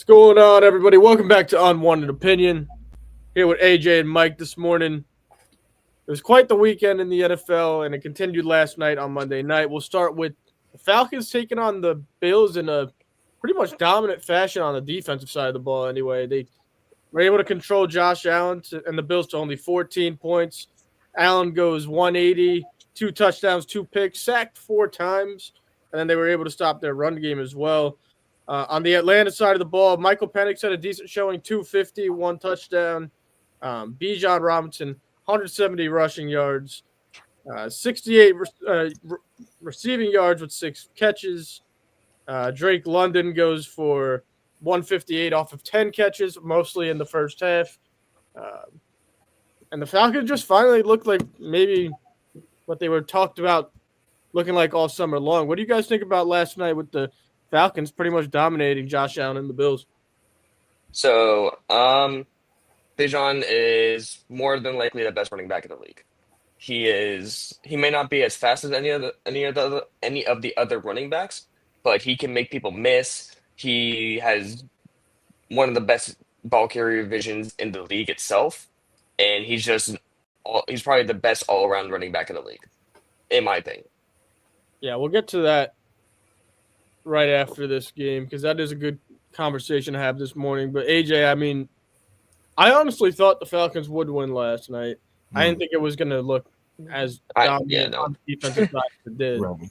What's going on, everybody? Welcome back to Unwanted Opinion. Here with AJ and Mike this morning. It was quite the weekend in the NFL, and it continued last night on Monday night. We'll start with the Falcons taking on the Bills in a pretty much dominant fashion on the defensive side of the ball. Anyway, they were able to control Josh Allen and the Bills to only 14 points. Allen goes 180, 2 touchdowns, 2 picks, sacked 4 times, and then they were able to stop their run game as well. On the Atlanta side of the ball, Michael Penix had a decent showing, 250, 1 touchdown. Bijan Robinson, 170 rushing yards, 68 receiving yards with 6 catches. Drake London goes for 158 off of 10 catches, mostly in the first half. And the Falcons just finally looked like maybe what they were talked about looking like all summer long. What do you guys think about last night with the Falcons pretty much dominating Josh Allen and the Bills? So, Bijan is more than likely the best running back in the league. He may not be as fast as any of the other running backs, but he can make people miss. He has one of the best ball carrier visions in the league itself, and he's probably the best all around running back in the league, in my opinion. Yeah, we'll get to that right after this game because that is a good conversation to have this morning. But AJ, I mean, I honestly thought the Falcons would win last night. I didn't think it was going to look as dominant on the defensive side as it did. Right.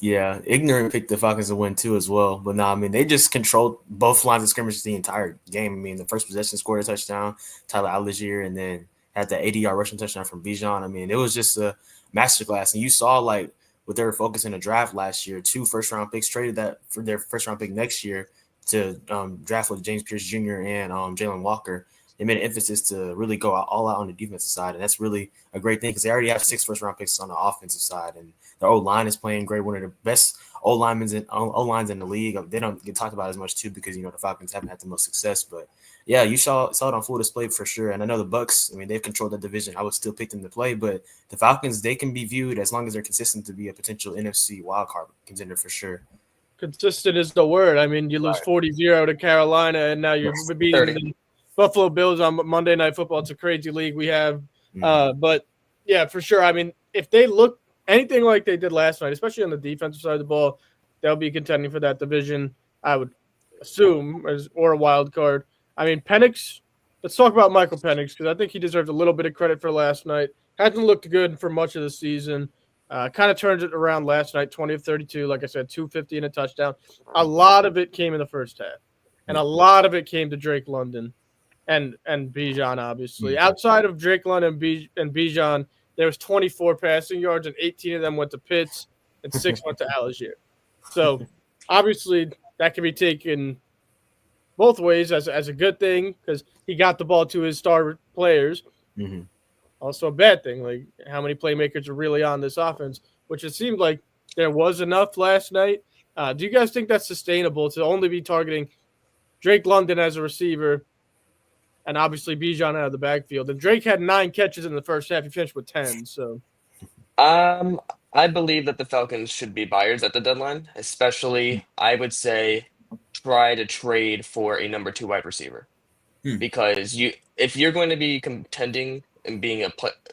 Yeah, ignorant picked the Falcons to win too as well. But no, I mean, they just controlled both lines of scrimmage the entire game. I mean, the first possession scored a touchdown, Tyler Algier, and then had the 80-yard rushing touchdown from Bijan. I mean, it was just a masterclass. And you saw, like, what they were focusing the draft last year, 2 first-round picks traded that for their first-round pick next year to draft with James Pierce Jr. and Jalen Walker. They made an emphasis to really go all out on the defensive side, and that's really a great thing because they already have 6 first-round picks on the offensive side, and their O-line is playing great. One of the best O-lines in the league. They don't get talked about as much too because the Falcons haven't had the most success, but yeah, you saw it on full display for sure. And I know the Bucks. I mean, they've controlled that division. I would still pick them to play, but the Falcons, they can be viewed as long as they're consistent to be a potential NFC wildcard contender for sure. Consistent is the word. I mean, you lose 40-0 to Carolina, and now you're beating the Buffalo Bills on Monday Night Football. It's a crazy league we have. But, yeah, for sure. I mean, if they look anything like they did last night, especially on the defensive side of the ball, they'll be contending for that division, I would assume, or a wild card. I mean, Penix, let's talk about Michael Penix because I think he deserves a little bit of credit for last night. Hasn't looked good for much of the season. Kind of turns it around last night, 20 of 32. Like I said, 250 and a touchdown. A lot of it came in the first half, and a lot of it came to Drake London and Bijan, obviously. Outside of Drake London and Bijan, there was 24 passing yards, and 18 of them went to Pitts, and 6 went to Algier. So, obviously, that can be taken both ways as a good thing because he got the ball to his star players. Also a bad thing, like how many playmakers are really on this offense, which it seemed like there was enough last night. Do you guys think that's sustainable to only be targeting Drake London as a receiver and obviously Bijan out of the backfield? And Drake had 9 catches in the first half. He finished with 10. So, I believe that the Falcons should be buyers at the deadline, especially I would say try to trade for a number 2 wide receiver because if you're going to be contending and being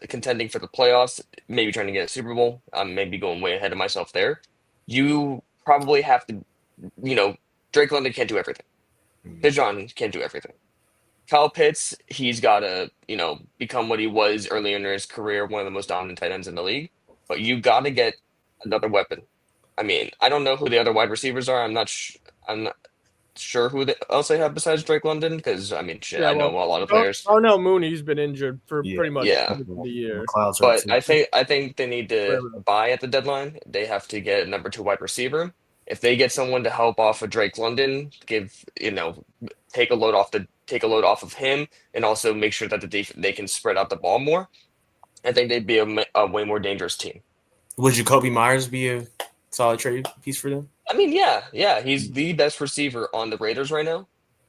contending for the playoffs, maybe trying to get a Super Bowl, I'm maybe going way ahead of myself there. You probably have to, Drake London can't do everything. Bijan can't do everything. Kyle Pitts, he's got to, become what he was earlier in his career, one of the most dominant tight ends in the league. But you got to get another weapon. I mean, I don't know who the other wide receivers are. I'm not sure who else they have besides Drake London because, I mean, I know a lot of players. Oh, no, Mooney's been injured for pretty much the year. But I think they need to buy at the deadline. They have to get a number 2 wide receiver. If they get someone to help off of Drake London, take a load off of him, and also make sure that they can spread out the ball more. I think they'd be a way more dangerous team. Would Jacoby Myers be a solid trade piece for them? I mean, yeah, he's the best receiver on the Raiders right now.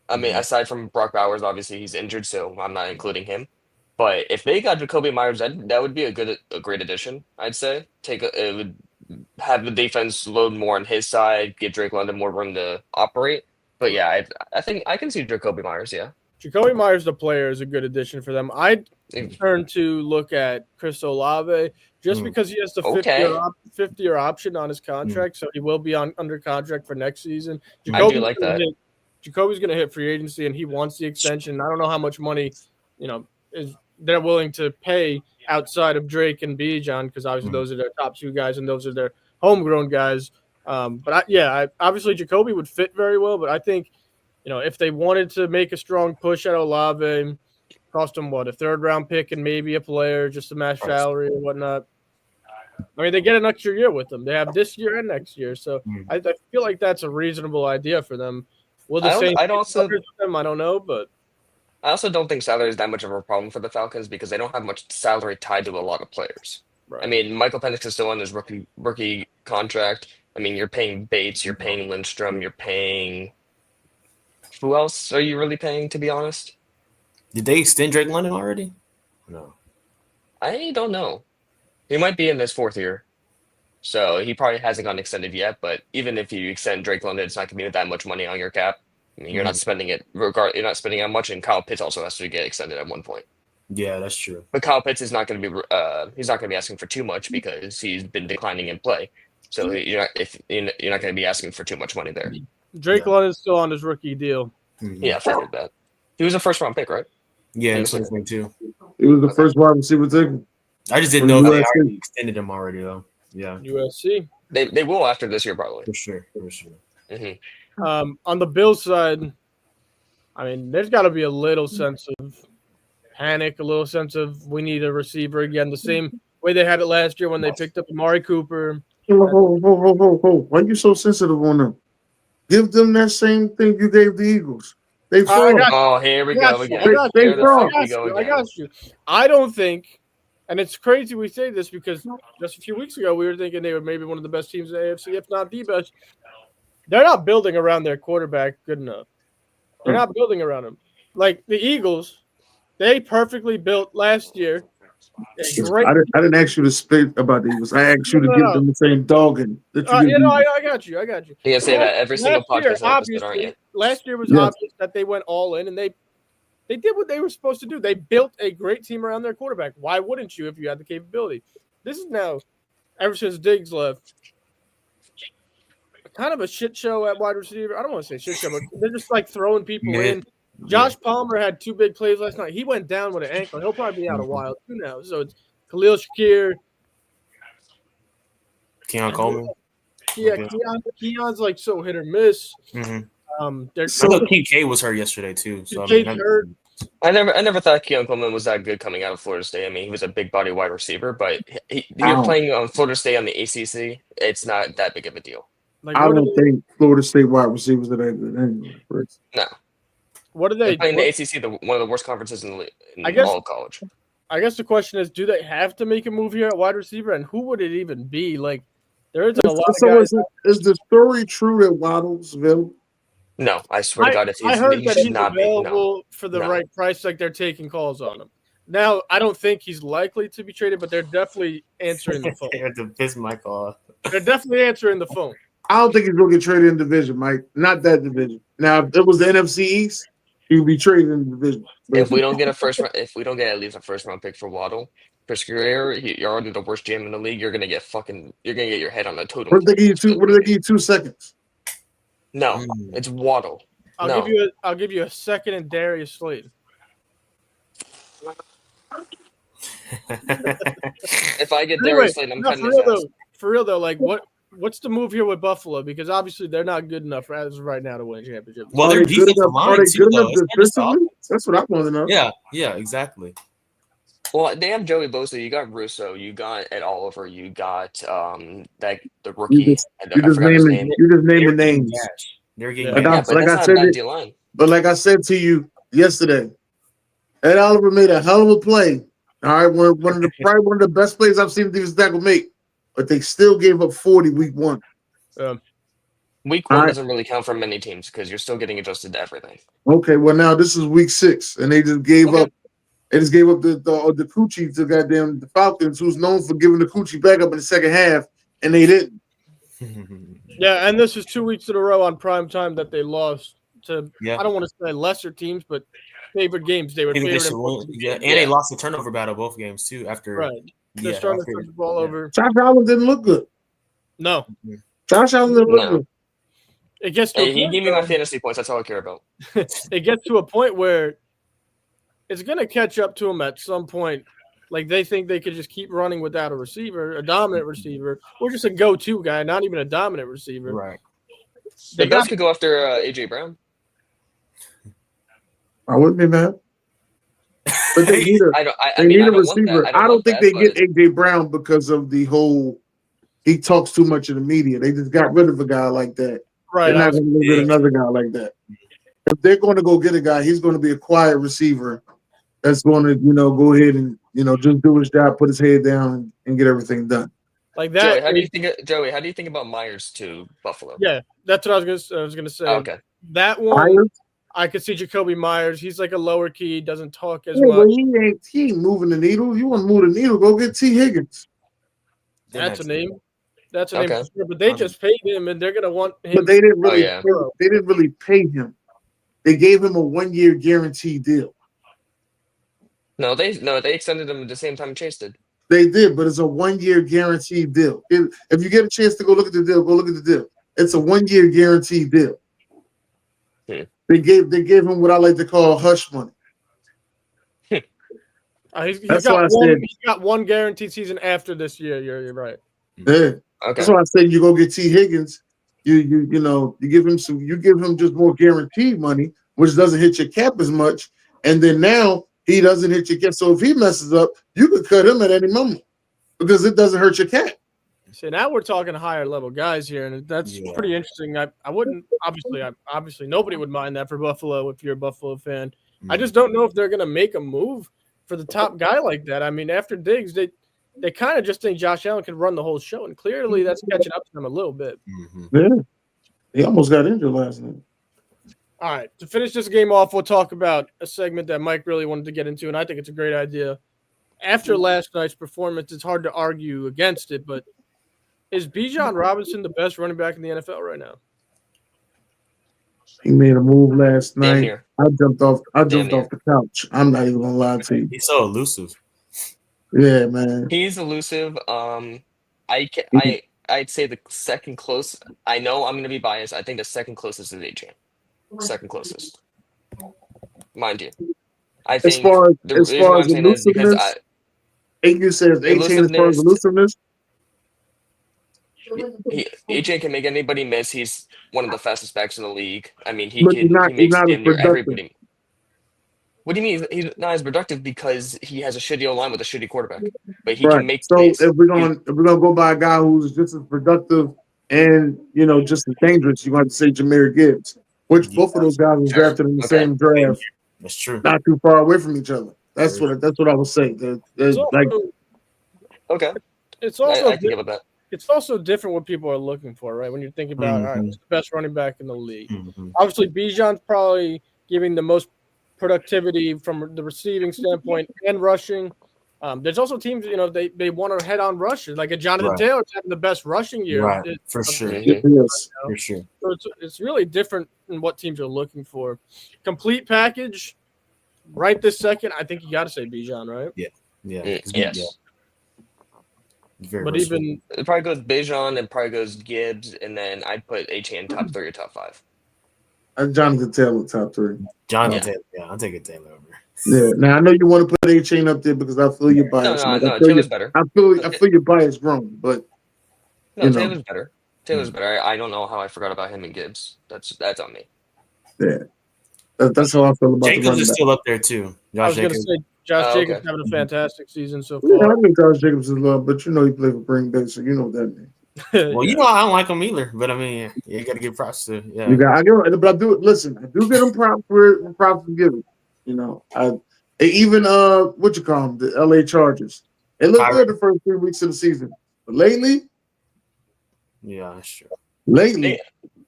I mean, aside from Brock Bowers, obviously he's injured, so I'm not including him. But if they got Jacoby Myers, that would be a great addition. I'd say it would have the defense load more on his side, give Drake London more room to operate, But yeah, I think I can see Jacoby Myers. Yeah, Jacoby Myers, the player, is a good addition for them. I'd Mm. turn to look at Chris Olave just because he has the Okay. 50-year option on his contract, so he will be under contract for next season. I do like that. Jacoby's going to hit free agency, and he wants the extension. I don't know how much money, is they're willing to pay outside of Drake and Bijan, because obviously those are their top two guys, and those are their homegrown guys. Obviously Jacoby would fit very well, but I think, if they wanted to make a strong push at Olave, cost them a third-round pick and maybe a player just to match salary and whatnot. I mean, they get an extra year with them. They have this year and next year, so I feel like that's a reasonable idea for them. Will the Saints them? I don't know, but I also don't think salary is that much of a problem for the Falcons because they don't have much salary tied to a lot of players. Right. I mean, Michael Penix is still on his rookie contract. I mean, you're paying Bates, you're paying Lindstrom, you're paying. Who else are you really paying, to be honest? Did they extend Drake London already? No. I don't know. He might be in his fourth year. So he probably hasn't gotten extended yet. But even if you extend Drake London, it's not going to be that much money on your cap. I mean, you're not spending it. You're not spending that much. And Kyle Pitts also has to get extended at one point. Yeah, that's true. But Kyle Pitts is not going to be. He's not going to be asking for too much because he's been declining in play. So you're not going to be asking for too much money there. Drake London's still on his rookie deal. Yeah, I figured that. He was a first-round pick, right? Yeah, in 2022. It was the first wide receiver taken. I just didn't know they already extended him already, though. Yeah. USC. They will after this year, probably. For sure. Mm-hmm. On the Bills side, I mean, there's got to be a little sense of panic, a little sense of we need a receiver again, the same way they had it last year when they picked up Amari Cooper. Whoa. Why are you so sensitive on them? Give them that same thing you gave the Eagles. They fraud. Here we go again. I got you. I don't think, and it's crazy we say this because just a few weeks ago we were thinking they were maybe one of the best teams in the AFC, if not the best. They're not building around their quarterback good enough. They're not building around him. Like the Eagles, they perfectly built last year. I didn't ask you to speak about the Eagles. I asked you to give them the same dogging. I got you. You can say that every single podcast episode, aren't you? Last year was obvious that they went all in and they did what they were supposed to do. They built a great team around their quarterback. Why wouldn't you if you had the capability? This is now, ever since Diggs left, kind of a shit show at wide receiver. I don't want to say shit show, but they're just like throwing people in. Josh Palmer had 2 big plays last night. He went down with an ankle. He'll probably be out a while too now. So it's Khalil Shakir. Keon Coleman. Yeah, Keon's like so hit or miss. K was hurt yesterday too. So hurt. I never thought Keon Coleman was that good coming out of Florida State. I mean, he was a big body wide receiver, but you're playing on Florida State on the ACC. It's not that big of a deal. Like, I don't think Florida State wide receivers are that good anyway. No. What are they playing the ACC? One of the worst conferences in all of college. I guess the question is, do they have to make a move here at wide receiver, and who would it even be? Like, there isn't a lot of guys. Is the story true that Waddle's available? No, I swear to God, I heard that he's available for the right price. Like they're taking calls on him. Now, I don't think he's likely to be traded, but they're definitely answering the phone. To piss Mike off. They're definitely answering the phone. I don't think he's going to get traded in division, Mike. Not that division. Now, if it was the NFC East, he would be traded in the division. But if we don't get at least a first round pick for Waddle, for career, you're already the worst GM in the league. You're gonna get your head on a totem. What do they give you 2 seconds? No, it's Waddle. I'll give you a second and Darius Slayton. If I get Darius Slayton, I'm cutting his ass. For real though, like what's the move here with Buffalo? Because obviously they're not good enough as of right now to win a championship. Well, they're good enough defensively. That's what I want to know. Yeah, exactly. Well, they have Joey Bosa. You got Russo. You got Ed Oliver. You got the rookie. You just name the names. They're getting but like I said to you yesterday, Ed Oliver made a hell of a play. All right, one of the best plays I've seen the defensive tackle make. But they still gave up 40 week 1. Week 1 doesn't really count for many teams because you're still getting adjusted to everything. Okay, well now this is week 6, and they just gave up. They just gave up the coochie to goddamn the Falcons, who's known for giving the coochie back up in the second half, and they didn't. Yeah, and this is 2 weeks in a row on prime time that they lost. to I don't want to say lesser teams, but favored games. They were favored. And they lost the turnover battle both games too. After they're starting to turn the ball over. Josh Allen didn't look good. No, Josh Allen didn't look good. It gets to he gave me my fantasy points. That's all I care about. It gets to a point where it's going to catch up to him at some point. Like they think they could just keep running without a receiver, a dominant receiver, or just a go-to guy, not even a dominant receiver. Right. The Bills could go after AJ Brown. I wouldn't be mad. But they need a receiver. I don't think they get AJ Brown because of the whole he talks too much in the media. They just got rid of a guy like that. Right. They're not going to get another guy like that. If they're going to go get a guy, he's going to be a quiet receiver that's going to, go ahead and, just do his job, put his head down, and get everything done. Like that. Joey, how do you think about Myers to Buffalo? Yeah, that's what I was going to say. Oh, okay. That one, Myers? I could see Jacoby Myers. He's like a lower key, doesn't talk as much. Well, he ain't moving the needle. You want to move the needle, go get T. Higgins. That's a name. That's a name for sure. But they just paid him, and they're going to want him. But they didn't really. They didn't really pay him. They gave him a 1-year guarantee deal. No, they extended him at the same time Chase did. They did, but it's a 1-year guaranteed deal. If you get a chance to go look at the deal, go look at the deal. It's a 1-year guaranteed deal. They gave him what I like to call hush money. He's got one guaranteed season after this year. You're right. Yeah. Okay. That's why I said you go get T. Higgins. You give him just more guaranteed money, which doesn't hit your cap as much, and then now he doesn't hit your cap. So if he messes up, you could cut him at any moment because it doesn't hurt your cap. So now we're talking higher level guys here, and that's pretty interesting. I wouldn't obviously nobody would mind that for Buffalo if you're a Buffalo fan. I just don't know if they're going to make a move for the top guy like that. I mean, after Diggs, they kind of just think Josh Allen can run the whole show, and clearly that's catching up to them a little bit. Yeah, he almost got injured last night. All right, to finish this game off, we'll talk about a segment that Mike really wanted to get into, and I think it's a great idea. After last night's performance, it's hard to argue against it, but is Bijan Robinson the best running back in the NFL right now? He made a move last night. I jumped off the couch. I'm not even gonna lie to you. He's so elusive. Yeah, man. He's elusive. I'd say the second close. I know I'm gonna be biased. I think the second closest is AJ. Second closest, mind you. I think as far as elusiveness, AJ says AJ as far as elusiveness. AJ can make anybody miss. He's one of the fastest backs in the league. I mean, he makes damn near everybody. What do you mean he's not as productive? Because he has a shitty O-line with a shitty quarterback, but he can make plays. So if we're gonna go by a guy who's just as productive and just as dangerous, you want to say Jahmyr Gibbs, which both of those guys was drafted in the same draft. That's true. Not too far away from each other. That's what I would say. Okay. It's also I think about that. It's also different what people are looking for, right? When you're thinking about, all right, who's the best running back in the league? Obviously, Bijan's probably giving the most productivity from the receiving standpoint and rushing. There's also teams, they want to head on rushers. Like a Jonathan Taylor's having the best rushing year. Right, for sure. For sure. So it's really different in what teams are looking for. Complete package, right this second, I think you got to say Bijan, right? Yeah. Yes. Yeah. But even it probably goes Bijan and probably goes Gibbs, and then I'd put HA in top 3 or top 5. Jonathan Taylor top 3. Taylor, I'll take it Taylor over. Yeah. Now I know you want to put A-Chain up there because I feel your bias. No, Taylor's better. I feel your bias grown, but Taylor's better. Taylor's better. I don't know how I forgot about him and Gibbs. That's on me. Yeah. That's how I feel about Jacobs is still up there too. I was going to say Josh Jacobs having a fantastic season so far. Yeah, I think Josh Jacobs is love, but he played for Green Bay, so you know what that means. Well, I don't like him either, but I mean, you got to give props to. Yeah, I do get him props for giving. Even what you call them, the LA Chargers. It looked good the first 3 weeks of the season, but lately, yeah, that's true. Lately,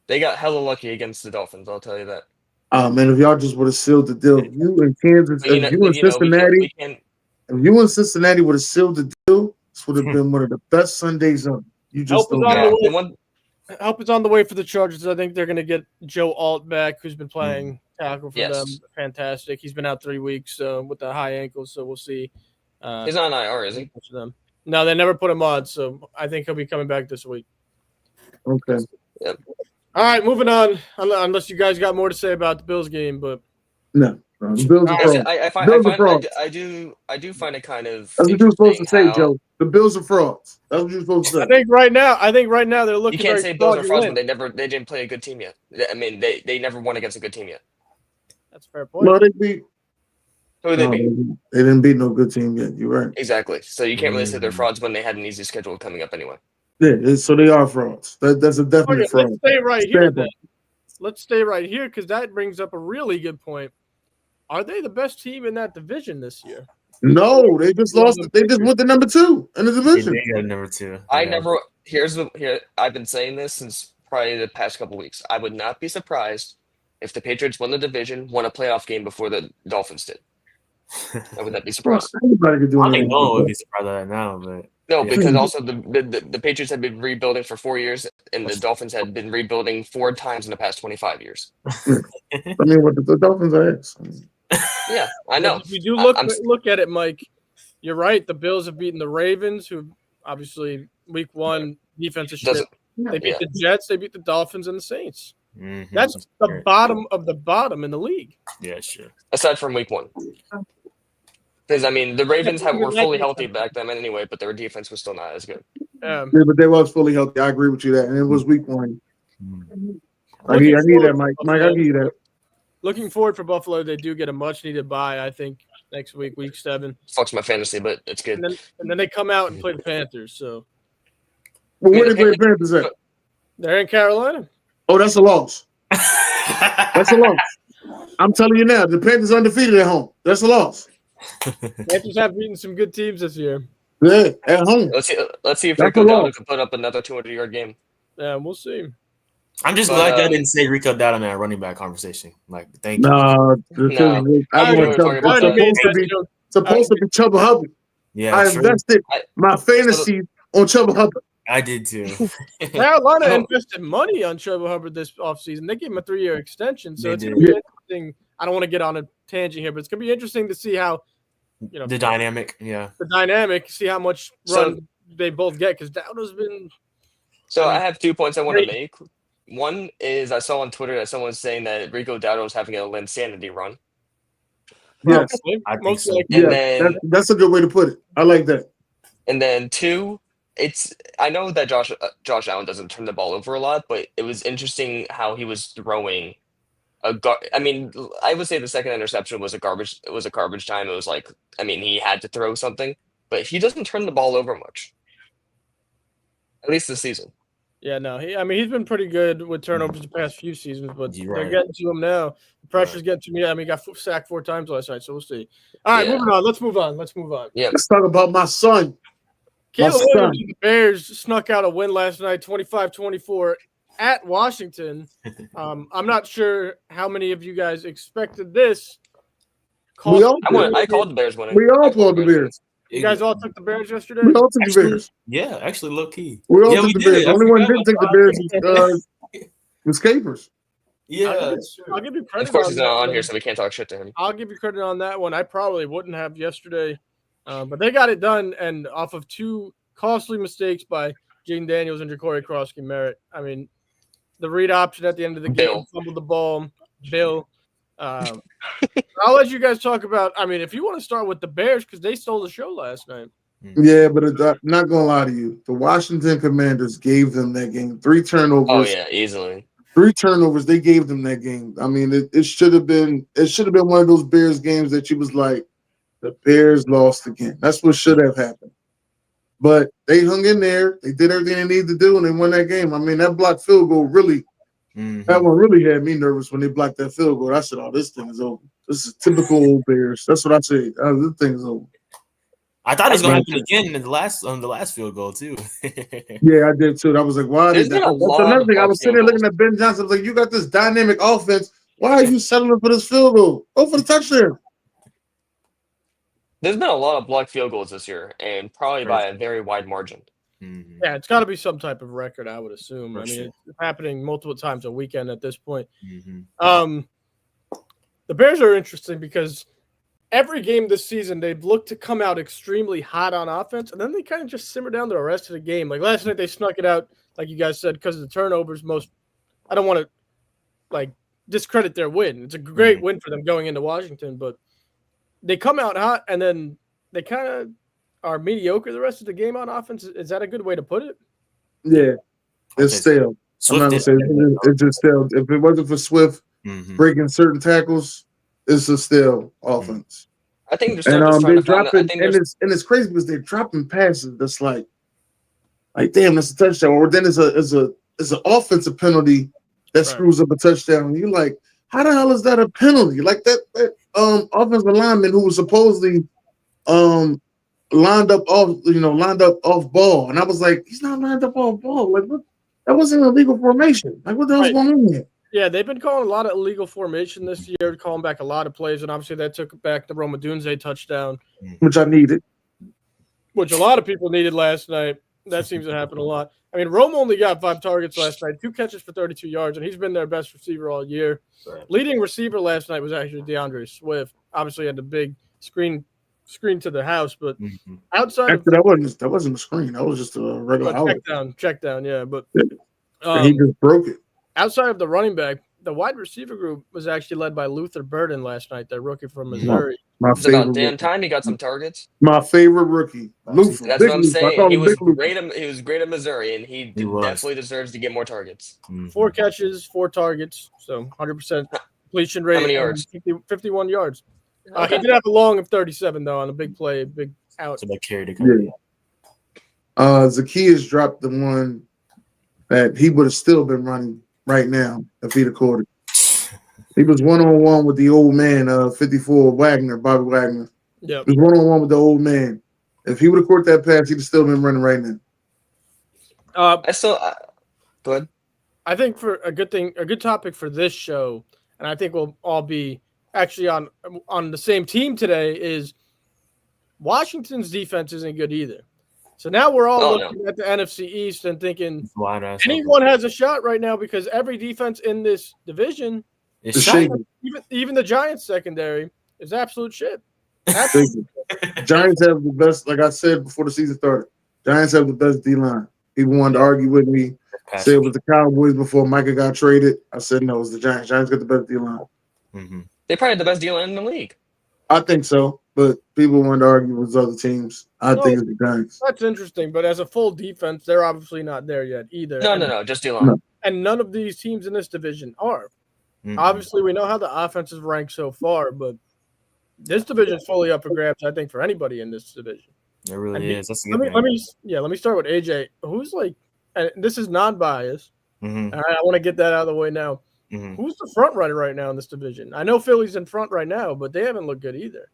they got hella lucky against the Dolphins. I'll tell you that. Man, if y'all just would have sealed the deal, you in Kansas, if you in Cincinnati would have sealed the deal, this would have been one of the best Sundays on. You just don't know. help is on the way for the Chargers. I think they're going to get Joe Alt back, who's been playing tackle for them. Fantastic. He's been out 3 weeks with a high ankle, so we'll see. He's on IR, is he? No, they never put him on, so I think he'll be coming back this week. Okay. Yep. All right, moving on. Unless you guys got more to say about the Bills game, but no. The Bills are frauds. I do find it kind of. That's what you're supposed to say, Joe. The Bills are frauds. That's what you're supposed to say. I think right now they're looking. You can't say Bills are frauds when they didn't play a good team yet. I mean, they never won against a good team yet. That's a fair point. No, they beat. Who they beat? They didn't beat no good team yet. You're right. Exactly. So you can't really say they're frauds when they had an easy schedule coming up anyway. Yeah, so they are frauds. That's a definite fraud. Let's stay right here. Then. Let's stay right here because that brings up a really good point. Are they the best team in that division this year? No, they just lost. They just went to number 2 in the division. They got number 2. I've been saying this since probably the past couple weeks. I would not be surprised if the Patriots won the division, won a playoff game before the Dolphins did. I would not be surprised. I think no one would be surprised at that now, but no, because also the Patriots have been rebuilding for 4 years, and the Dolphins had been rebuilding 4 times in the past 25 years. I mean, what the Dolphins are. Yeah, I know. If you do look at it, Mike, you're right. The Bills have beaten the Ravens, who obviously week 1 defense is shit. They beat the Jets, they beat the Dolphins, and the Saints. Mm-hmm. That's the bottom of the bottom in the league. Yeah, sure. Aside from week 1. Because, I mean, the Ravens were fully healthy back then anyway, but their defense was still not as good. Yeah, but they was fully healthy. I agree with you that. And it was week 1. I need that, Mike. Mike, I give you that. Looking forward for Buffalo. They do get a much-needed bye, I think, next week, week 7. Fucks my fantasy, but it's good. And then they come out and play the Panthers. So, well, where they play the Panthers at? They're in Carolina. Oh, that's a loss. That's a loss. I'm telling you now, the Panthers undefeated at home. That's a loss. Panthers have beaten some good teams this year. Yeah, at home. Let's see if Rico Dowdle can put up another 200-yard game. Yeah, we'll see. I'm just glad I didn't say Rico Dowdle in that running back conversation. Like, thank you. Supposed to be Chuba Hubbard. Yeah, I invested my fantasy on Chuba Hubbard. I did too. Carolina invested money on Chuba Hubbard this offseason. They gave him a 3-year extension. So it's going to be interesting. I don't want to get on a tangent here, but it's going to be interesting to see how, the dynamic. Yeah. The dynamic, see how much run they both get because Dowdle's been. So I have 2 points I want to make. One is I saw on Twitter that someone was saying that Rico Dowdle is having a Linsanity run. Yes, I think so. And that's a good way to put it. I like that. And then 2, I know that Josh Allen doesn't turn the ball over a lot, but it was interesting how he was throwing I mean, I would say the second interception was a garbage time. It was like, I mean, he had to throw something, but he doesn't turn the ball over much. At least this season. Yeah, no. He's been pretty good with turnovers the past few seasons, but they're getting to him now. The pressure's getting to me. I mean, he got sacked 4 times last night, so we'll see. All right, moving on. Let's move on. Yeah. Let's talk about my son. Caleb Williams and the Bears snuck out a win last night, 25-24 at Washington. I'm not sure how many of you guys expected this. I called the Bears winning. We all called the Bears. You guys all took the Bears yesterday? We all took the Bears. Yeah, actually, low key. We all took the Bears. The only one didn't take the Bears was Capers. Yeah, I'll give you credit. Of course, he's not on here, so we can't talk shit to him. I'll give you credit on that one. I probably wouldn't have yesterday, but they got it done, and off of 2 costly mistakes by Jaden Daniels and Ja'Cory Cross-Merritt. I mean, the read option at the end of the game, fumbled the ball. Bill. I'll let you guys talk about. I mean, if you want to start with the Bears because they stole the show last night. Yeah, but not gonna lie to you, the Washington Commanders gave them that game. 3 turnovers. Oh yeah, easily. 3 turnovers. They gave them that game. I mean, it should have been. It should have been one of those Bears games that you was like, the Bears lost again. That's what should have happened. But they hung in there. They did everything they needed to do, and they won that game. I mean, that blocked field goal really. That one really had me nervous when they blocked that field goal. I said, "Oh, this thing is over. This is typical old Bears." That's what I said. This thing is over. I thought it was going to happen again in the last field goal too. Yeah, I did too. I was like, "Why?" That's another thing. I was sitting there looking at Ben Johnson. I was like, "You got this dynamic offense. Why are you settling for this field goal? Go for the touchdown." There's been a lot of blocked field goals this year, and probably by a very wide margin. Mm-hmm. Yeah, it's got to be some type of record, I would assume. For sure. It's happening multiple times a weekend at this point. Mm-hmm. The Bears are interesting because every game this season, they've looked to come out extremely hot on offense, and then they kind of just simmer down the rest of the game. Like last night, they snuck it out, like you guys said, because of the turnovers. I don't want to discredit their win. It's a great win for them going into Washington, but they come out hot, and then they kind of are mediocre the rest of the game on offense. Is that a good way to put it? Yeah, it's stale. I'm not gonna say it's just stale. If it wasn't for Swift breaking certain tackles, it's a stale offense. I think they're still just trying to find. It's crazy because they're dropping passes that's like damn, that's a touchdown. Or then it's an offensive penalty that screws up a touchdown. And you're like, how the hell is that a penalty? Like that offensive lineman who was supposedly lined up off ball, and I was like, he's not lined up off ball. Like what? That wasn't an illegal formation. Like what the hell's going on here? Yeah, they've been calling a lot of illegal formation this year, calling back a lot of plays, and obviously that took back the Roma Dunze touchdown, which I needed, which a lot of people needed last night. That seems to happen a lot. I mean, Roma only got 5 targets last night, 2 catches for 32 yards, and he's been their best receiver all year. Right. Leading receiver last night was actually DeAndre Swift. Obviously, had the big screen to the house, but outside of that wasn't a screen. That was just a regular check down. Yeah, but he just broke it. Outside of the running back, the wide receiver group was actually led by Luther Burden last night, their rookie from Missouri. It's about damn time he got some targets. My favorite rookie. Luther. That's what I'm saying. He was great at Missouri, and he definitely deserves to get more targets. 4 catches, 4 targets, so 100% completion rate. How many yards? 51 yards. Okay. He did have a long of 37 though on a big play, big out. So they carried it. Zacchaeus dropped the one that he would have still been running right now if he'd have caught it. He was 1-on-1 with the old man, 54 Wagner, Bobby Wagner. Yeah, he was 1-on-1 with the old man. If he would have caught that pass, he'd have still been running right now. Go ahead. I think for a good topic for this show, and I think we'll all be actually on the same team today, is Washington's defense isn't good either. So now we're all looking at the NFC East and thinking anyone has a shot right now because every defense in this division is shaking. Even the Giants secondary is absolute shit. Giants have the best, like I said before the season started, Giants have the best D-line. People wanted to argue with me, say it was the Cowboys before Micah got traded. I said no, it was the Giants. Giants got the best D-line. They probably have the best D-line in the league. I think so, but people wanted to argue with other teams. I think it's the Giants. That's interesting, but as a full defense, they're obviously not there yet either. No, just D-line. No. And none of these teams in this division are. Obviously, we know how the offense is ranked so far, but this division is fully up for grabs, I think, for anybody in this division. It really is. That's let me start with AJ, who's like, and this is non-biased. All right, I want to get that out of the way now. Who's the front runner right now in this division? I know Philly's in front right now, but they haven't looked good either.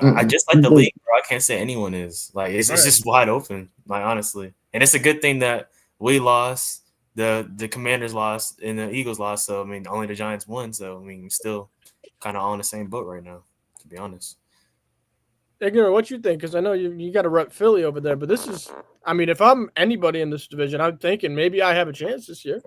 I just like the league, bro. I can't say anyone is. Like it's just wide open, like honestly. And it's a good thing that we lost, the Commanders lost, and the Eagles lost. So I mean, only the Giants won. So I mean, still kind of on the same boat right now, to be honest. Ignore what you think, because I know you got to rep Philly over there, but this is, I mean, if I'm anybody in this division, I'm thinking maybe I have a chance this year.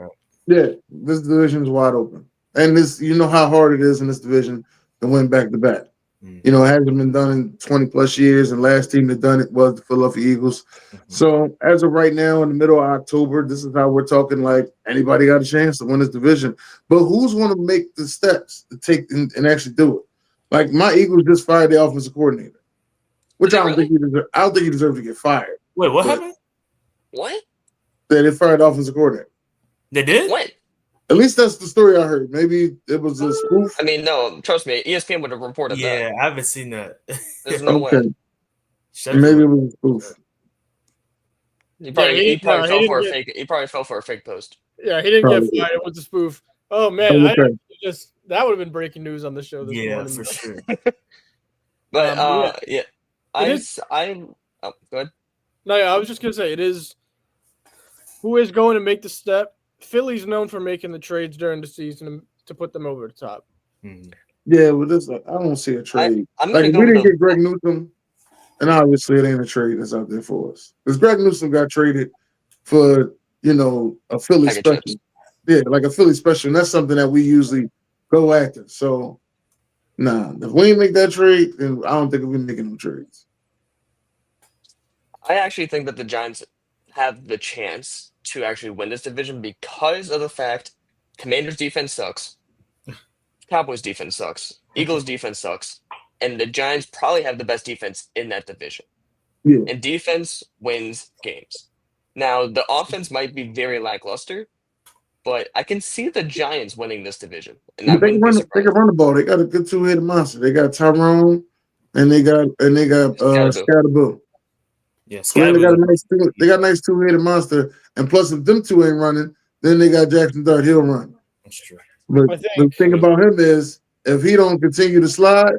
Yeah, this division is wide open, and this, you know how hard it is in this division to win back to back. You know, it hasn't been done in 20 plus years, and last team that done it was the Philadelphia Eagles. So as of right now, in the middle of October, this is how we're talking. Like anybody got a chance to win this division, but who's going to make the steps to take and actually do it? Like my Eagles just fired the offensive coordinator, which I don't think he deserves to get fired. Wait, what happened? What? They fired the offensive coordinator. They did? What? At least that's the story I heard. Maybe it was a spoof. I mean, no, trust me, ESPN would have reported that. Yeah, I haven't seen that. There's no way. Maybe it was a spoof. He probably fell for a fake post. Yeah, he didn't get fired. It was a spoof. Oh man, that would have been breaking news on the show this morning. Yeah, for sure. But go ahead. No, I was just gonna say it is. Who is going to make the step? Philly's known for making the trades during the season to put them over the top. Yeah, but this I don't see a trade. We didn't get Greg Newsom, and obviously it ain't a trade that's out there for us. Because Greg Newsom got traded for a Philly Bag of special. chips. Yeah, like a Philly special, and that's something that we usually go after. So, nah, if we ain't make that trade, then I don't think we're making no trades. I actually think that the Giants have the chance to actually win this division because of the fact Commanders' defense sucks, Cowboys' defense sucks, Eagles' defense sucks, and the Giants probably have the best defense in that division. Yeah. And defense wins games. Now, the offense might be very lackluster, but I can see the Giants winning this division. And they can run the ball. They got a good two-headed monster. They got Tyrone and they got Scatterboo. Yeah, they got a nice two-headed monster. And plus, if them two ain't running, then they got Jackson Dart. He'll run. That's true. But the thing about him is, if he don't continue to slide,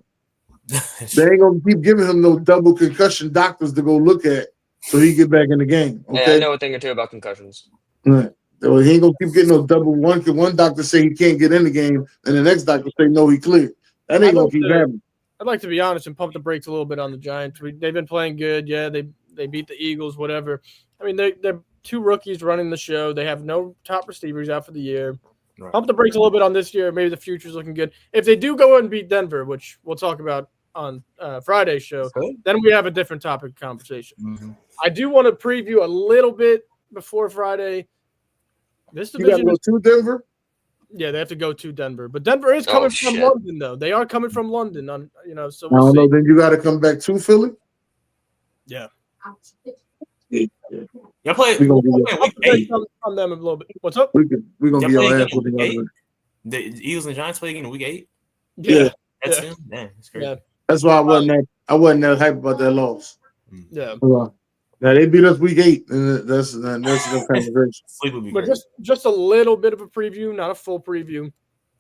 they ain't gonna keep giving him no double concussion doctors to go look at so he get back in the game. Okay? Yeah, I know a thing or two about concussions. Right. So he ain't gonna keep getting no double. One doctor say he can't get in the game, and the next doctor say no, he cleared. That ain't gonna keep happening. I'd like to be honest and pump the brakes a little bit on the Giants. They've been playing good. Yeah, they beat the Eagles, whatever. I mean, they're two rookies running the show. They have no top receivers out for the year. Right. Pump the brakes a little bit on this year. Maybe the future's looking good. If they do go and beat Denver, which we'll talk about on Friday's show, then we have a different topic of conversation. Mm-hmm. I do want to preview a little bit before Friday. This division you got to go to Denver? Yeah, they have to go to Denver. But Denver is coming from London, though. They are coming from London. So we'll see. Then you got to come back to Philly? Yeah. Y'all play week 8 on them a little bit. What's up? We're going to be our ass with the Eagles and Giants playing in week 8? Yeah. That's him? Damn, that's crazy. Yeah. That's why I wasn't that hype about that loss. Yeah. Now they beat us week 8, and that's no conversation. But just a little bit of a preview, not a full preview.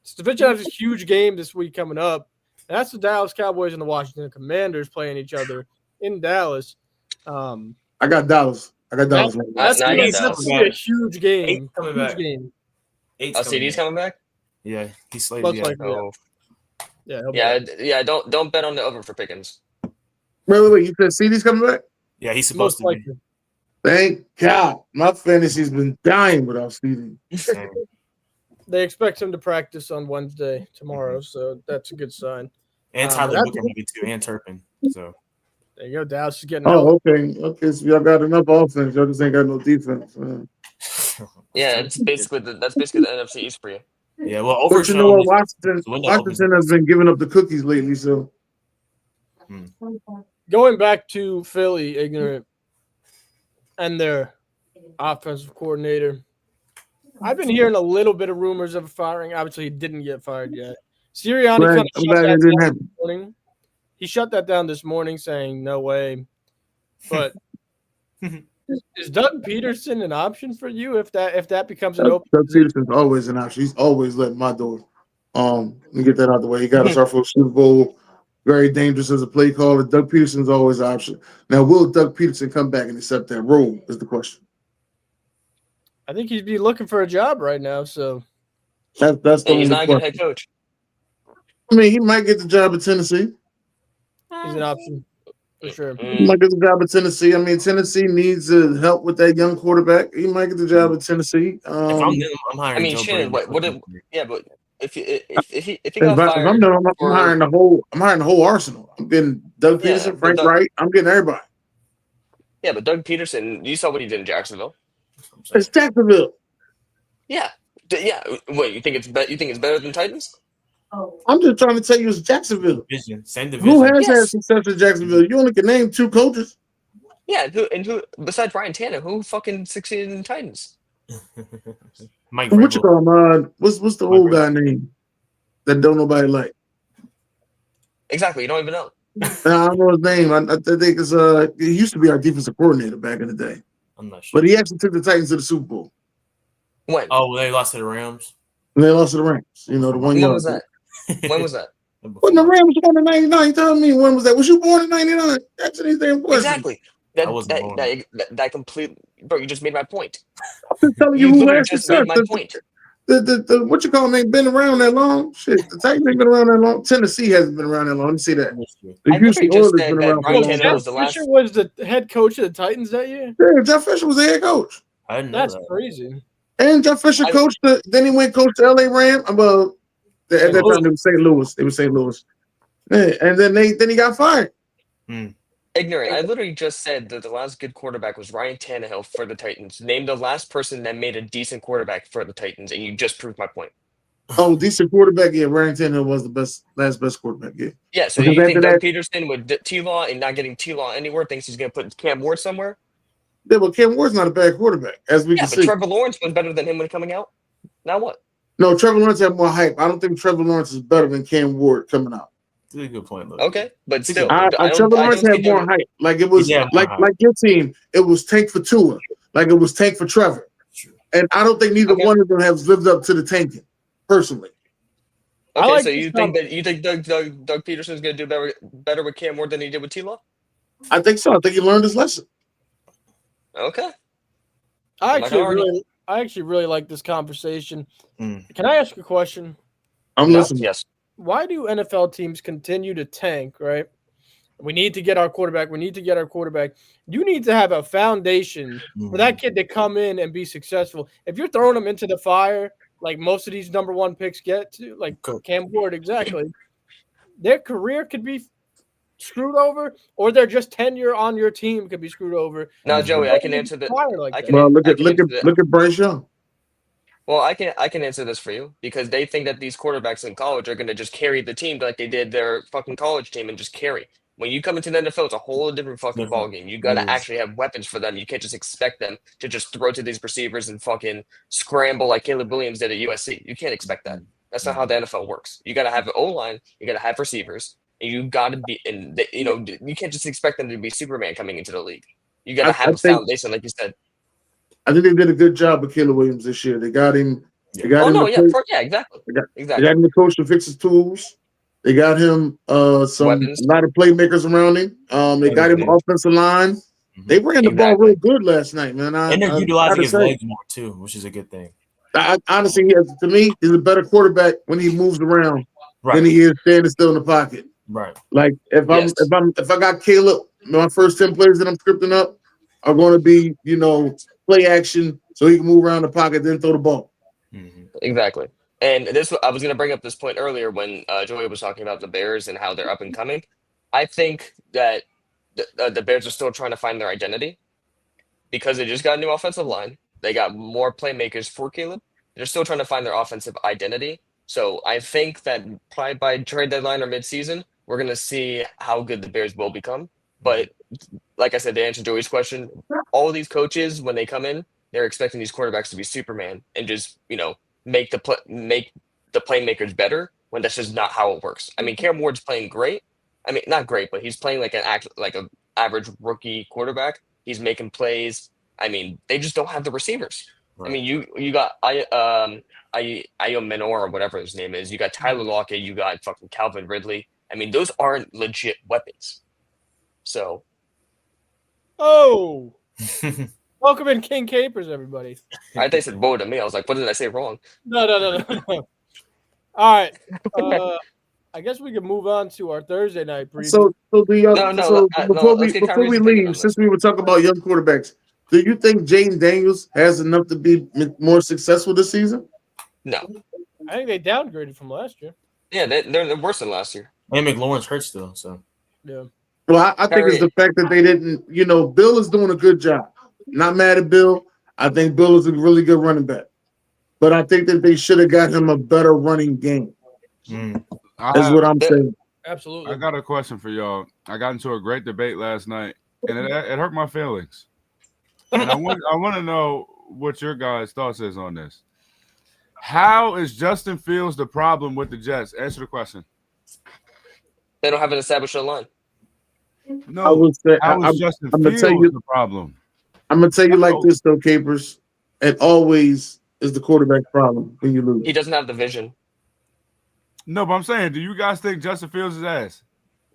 This division has a huge game this week coming up. And that's the Dallas Cowboys and the Washington Commanders playing each other in Dallas. I got Dallas. That's gonna be a huge game. CD's coming back? Yeah, he's slated. Yeah. Don't bet on the over for Pickens. Wait. You said CD's coming back? Yeah, he's supposed to be. Thank God. My fantasy's been dying without CD. They expect him to practice on Wednesday tomorrow, so that's a good sign. And Tyler Booker maybe too, and Turpin. So there you go. Dallas is getting. Okay. So y'all got enough offense. Y'all just ain't got no defense. Yeah, that's basically the NFC East for you. Yeah, well, but you know what? Washington has been giving up the cookies lately. So going back to Philly, ignorant, and their offensive coordinator. I've been hearing a little bit of rumors of a firing. Obviously, he didn't get fired yet. Sirianni kind of shut that down this morning. He shut that down this morning, saying no way. But is Doug Peterson an option for you if that becomes an open? Doug Peterson's always an option. He's always letting my door. Let me get that out of the way. He got us our first Super Bowl. Very dangerous as a play caller. Doug Peterson's always an option. Now, will Doug Peterson come back and accept that role? Is the question. I think he'd be looking for a job right now. So that's the he's not a good head coach. I mean, he might get the job at Tennessee. He's an option for sure. He might get the job at Tennessee. I mean, Tennessee needs help with that young quarterback. He might get the job at Tennessee. I'm hiring Joe Brady. But if he got fired, I'm hiring the whole arsenal. I'm getting Doug Peterson, Frank Wright. I'm getting everybody. Yeah, but Doug Peterson, you saw what he did in Jacksonville. It's Jacksonville. Yeah. What you think it's better than Titans? I'm just trying to tell you, it's Jacksonville. Same division. Who has had success in Jacksonville? You only can name 2 coaches. Yeah, who besides Ryan Tanner, who fucking succeeded in Titans? Mike. What you call him? What's the old guy name that don't nobody like? Exactly, you don't even know. I don't know his name. I think it's he used to be our defensive coordinator back in the day. I'm not sure. But he actually took the Titans to the Super Bowl. When? Oh, they lost to the Rams. They lost to the Rams. You know, the one year. When was that? When was that? When the Rams won in '99. Tell me, when was that? Was you born in '99? That's an damn question. Exactly. That complete, bro. You just made my point. I'm just telling you who has just made my point. The what you call them ain't been around that long. Shit, the Titans ain't been around that long. Tennessee hasn't been around that long. Let me see that. The Houston Oilers been around. Jeff Fisher was the head coach of the Titans that year. Yeah, Jeff Fisher was the head coach. I didn't know That's that. crazy. And Jeff Fisher coached then he went coach to LA Ram. Well, at that time it was St. Louis. It was St. Louis. And then he got fired. Ignorant. I literally just said that the last good quarterback was Ryan Tannehill for the Titans. Name the last person that made a decent quarterback for the Titans, and you just proved my point. Oh, decent quarterback. Yeah, Ryan Tannehill was the best quarterback. Yeah. Yeah. So you think Doug Peterson with T-Law and not getting T-Law anywhere thinks he's going to put Cam Ward somewhere? Yeah, but Cam Ward's not a bad quarterback, as we can see. Trevor Lawrence was better than him when coming out. Now what? No, Trevor Lawrence had more hype. I don't think Trevor Lawrence is better than Cam Ward coming out. That's a good point, Luke. Okay, but still, Trevor Lawrence had more hype. Like it was like your team. It was tank for Tua. Like it was tank for Trevor. And I don't think neither one of them has lived up to the tanking, personally. Okay, so you think Doug Peterson's going to do better with Cam Ward than he did with T-Law? I think so. I think he learned his lesson. Okay. I actually really like this conversation. Can I ask a question? I'm listening. Yes. Why do NFL teams continue to tank, right? We need to get our quarterback. You need to have a foundation for that kid to come in and be successful. If you're throwing him into the fire, like most of these number one picks get to, like Cam Ward, exactly, their career could be screwed over, or their just tenure on your team could be screwed over. Now, Joey, I can answer that. Look at Bryce Young. Well, I can answer this for you because they think that these quarterbacks in college are going to just carry the team like they did their fucking college team and just carry. When you come into the NFL, it's a whole different fucking ballgame. You got to actually have weapons for them. You can't just expect them to just throw to these receivers and fucking scramble like Caleb Williams did at USC. You can't expect that. That's not how the NFL works. You got to have an O-line. You got to have receivers. And you got to be, you can't just expect them to be Superman coming into the league. You got to have a foundation, like you said. I think they did a good job with Caleb Williams this year. They got him. Exactly. They got him the coach to fix his tools. They got him a lot of playmakers around him. They got him offensive line. They ran the ball real good last night, man. And they're utilizing his legs more too, which is a good thing. Honestly, to me, he's a better quarterback when he moves around than he is standing still in the pocket. Right. Like if I got Caleb, my first 10 players that I'm scripting up are going to be, play action so he can move around the pocket, then throw the ball. Exactly. And I was going to bring up this point earlier when Joey was talking about the Bears and how they're up and coming. I think that the Bears are still trying to find their identity because they just got a new offensive line. They got more playmakers for Caleb. They're still trying to find their offensive identity. So I think that probably by trade deadline or midseason, we're going to see how good the Bears will become. But like I said, to answer Joey's question, all of these coaches, when they come in, they're expecting these quarterbacks to be Superman and just, make the playmakers better when that's just not how it works. I mean, Cam Ward's playing great. I mean, not great, but he's playing like an average rookie quarterback. He's making plays. I mean, they just don't have the receivers. Right. I mean, you got Ayo Menor or whatever his name is. You got Tyler Lockett. You got fucking Calvin Ridley. I mean, those aren't legit weapons. So. Oh. Welcome in King Capers, everybody. They said "whoa" to me. I was like, "What did I say wrong?" No. All right. I guess we can move on to our Thursday night preview. Before we leave, since we were talking about young quarterbacks, do you think Jaden Daniels has enough to be more successful this season? No. I think they downgraded from last year. Yeah, they're worse than last year. And McLaurin's hurt still, so. Yeah. Well, I think it's the fact that they didn't, Bill is doing a good job. Not mad at Bill. I think Bill is a really good running back. But I think that they should have got him a better running game. That's what I'm saying. Absolutely. I got a question for y'all. I got into a great debate last night, and it hurt my feelings. And I want to know what your guys' thoughts is on this. How is Justin Fields the problem with the Jets? Answer the question. They don't have an established line. No, I would say, how is Justin Fields the problem? I'm going to tell you like this, though, Capers. It always is the quarterback problem when you lose. He doesn't have the vision. No, but I'm saying, do you guys think Justin Fields is ass?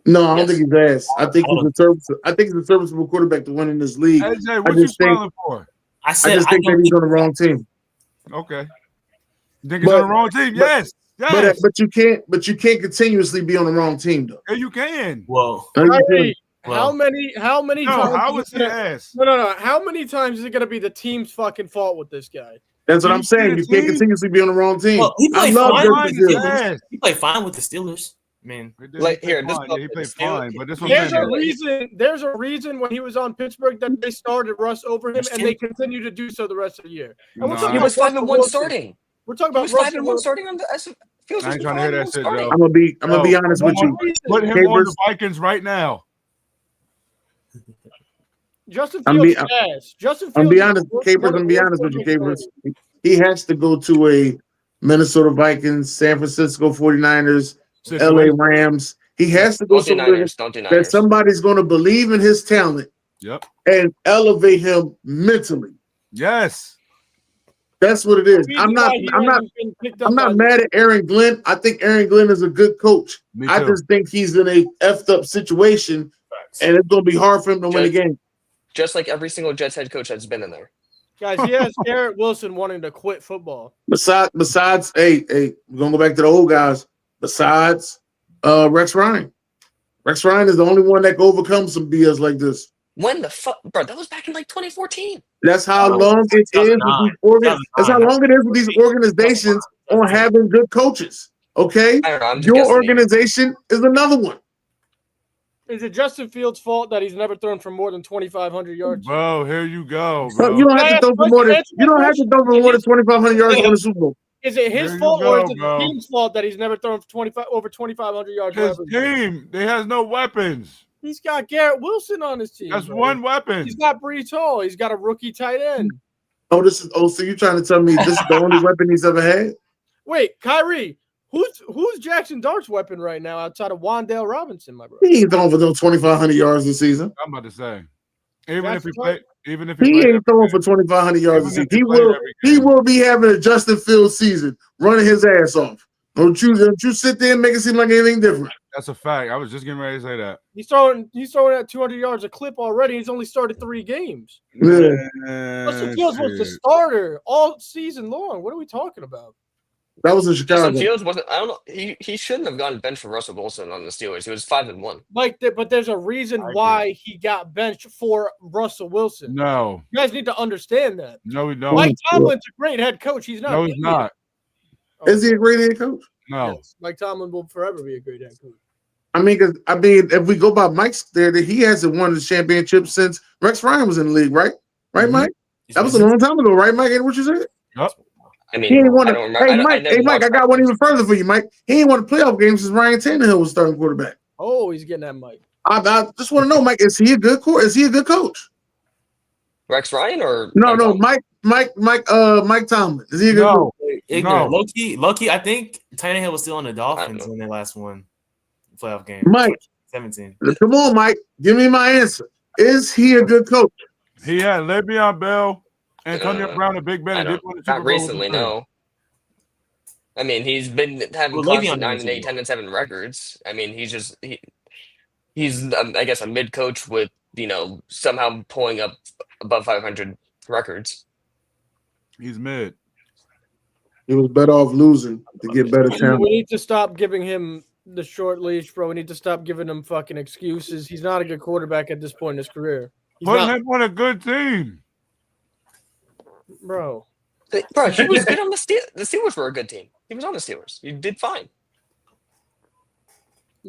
No, I don't think he's ass. I think he's a serviceable quarterback to win in this league. AJ, what you smiling for? I just think that he's on the wrong team. Okay. You think he's on the wrong team? Yes. But you can't continuously be on the wrong team, though. Yeah, you can. Well, How many times? How was he ass? No. How many times is it gonna be the team's fucking fault with this guy? That's what I'm saying. You can't continuously be on the wrong team. Well, he played fine. He played fine with the Steelers. I mean, he played fine, but this one. There's a reason when he was on Pittsburgh that they started Russ over him, and they continue to do so the rest of the year. And he was 5-1 starting. We're talking about 5-1 starting on the. I ain't trying to hear that shit, Joe. I'm gonna be honest with you. Put him on the Vikings right now. Justin Fields Justin Fields. I'm be honest with you, Capers. He has to go to a Minnesota Vikings, San Francisco 49ers, LA Rams. He has to go somewhere that somebody's going to believe in his talent. Yep. And elevate him mentally. Yes. That's what it is. I'm not mad at Aaron Glenn. I think Aaron Glenn is a good coach. I just think he's in a effed up situation, and it's going to be hard for him to win a game. Just like every single Jets head coach that's been in there. Guys, he has Garrett Wilson wanting to quit football. Besides, hey, we're going to go back to the old guys. Besides Rex Ryan. Rex Ryan is the only one that can overcome some BS like this. When the fuck, bro? That was back in like 2014. That's how long it is. That's how long it is with these organizations on having good coaches. Okay, your organization is another one. Is it Justin Fields' fault that he's never thrown for more than 2,500 yards? Bro, here you go. Bro. You don't have to throw for more than 2,500 yards on the Super Bowl. Is it his fault or is it the team's fault that he's never thrown for over 2,500 yards? His team, they has no weapons. He's got Garrett Wilson on his team. That's one weapon. He's got Breece Hall. He's got a rookie tight end. So you're trying to tell me this is the only weapon he's ever had? Wait, Kyrie, who's Jackson Dart's weapon right now outside of Wan'Dale Robinson, my brother? He ain't throwing for those 2,500 yards this season. I'm about to say, even if he ain't throwing for 2,500 yards this season. He will be having a Justin Fields season, running his ass off. Don't you sit there and make it seem like anything different. That's a fact. I was just getting ready to say that. He's throwing at 200 yards a clip already. He's only started 3 games. Yeah. Justin Fields was the starter all season long. What are we talking about? That was in Chicago. Justin Fields wasn't. I don't know. He shouldn't have gotten benched for Russell Wilson on the Steelers. He was 5-1. But there's a reason why he got benched for Russell Wilson. No, you guys need to understand that. No, we don't. Mike Tomlin's a great head coach. He's not. No, he's not. Is he a great head coach? No. Yes. Mike Tomlin will forever be a great head coach. I mean, if we go by Mike's there, he hasn't won the championship since Rex Ryan was in the league, right? Right, Mike? That was a long time ago, right, Mike? Ain't what you said? Yep. I mean, he ain't won Mike, I got one even further for you, Mike. He ain't won a playoff game since Ryan Tannehill was starting quarterback. Oh, he's getting that Mike. I just want to know, Mike, is he a good coach? Rex Ryan or Mike Tomlin. Is he a good coach? No. Low-key, I think Tannehill was still on the Dolphins in their last one playoff game. Mike. 17. Come on, Mike. Give me my answer. Is he a good coach? He had Le'Veon Bell, Antonio Brown, and Big Ben. Not recently, no. I mean, he's been having 9-8, 10-7 records. I mean, he's I guess a mid coach with somehow pulling up above 500 records. He's mid. He was better off losing to get better talent. We need to stop giving him the short leash, bro. We need to stop giving him fucking excuses. He's not a good quarterback at this point in his career. Put him on a good team. Bro, he was good on the Steelers. The Steelers were a good team. He was on the Steelers. He did fine.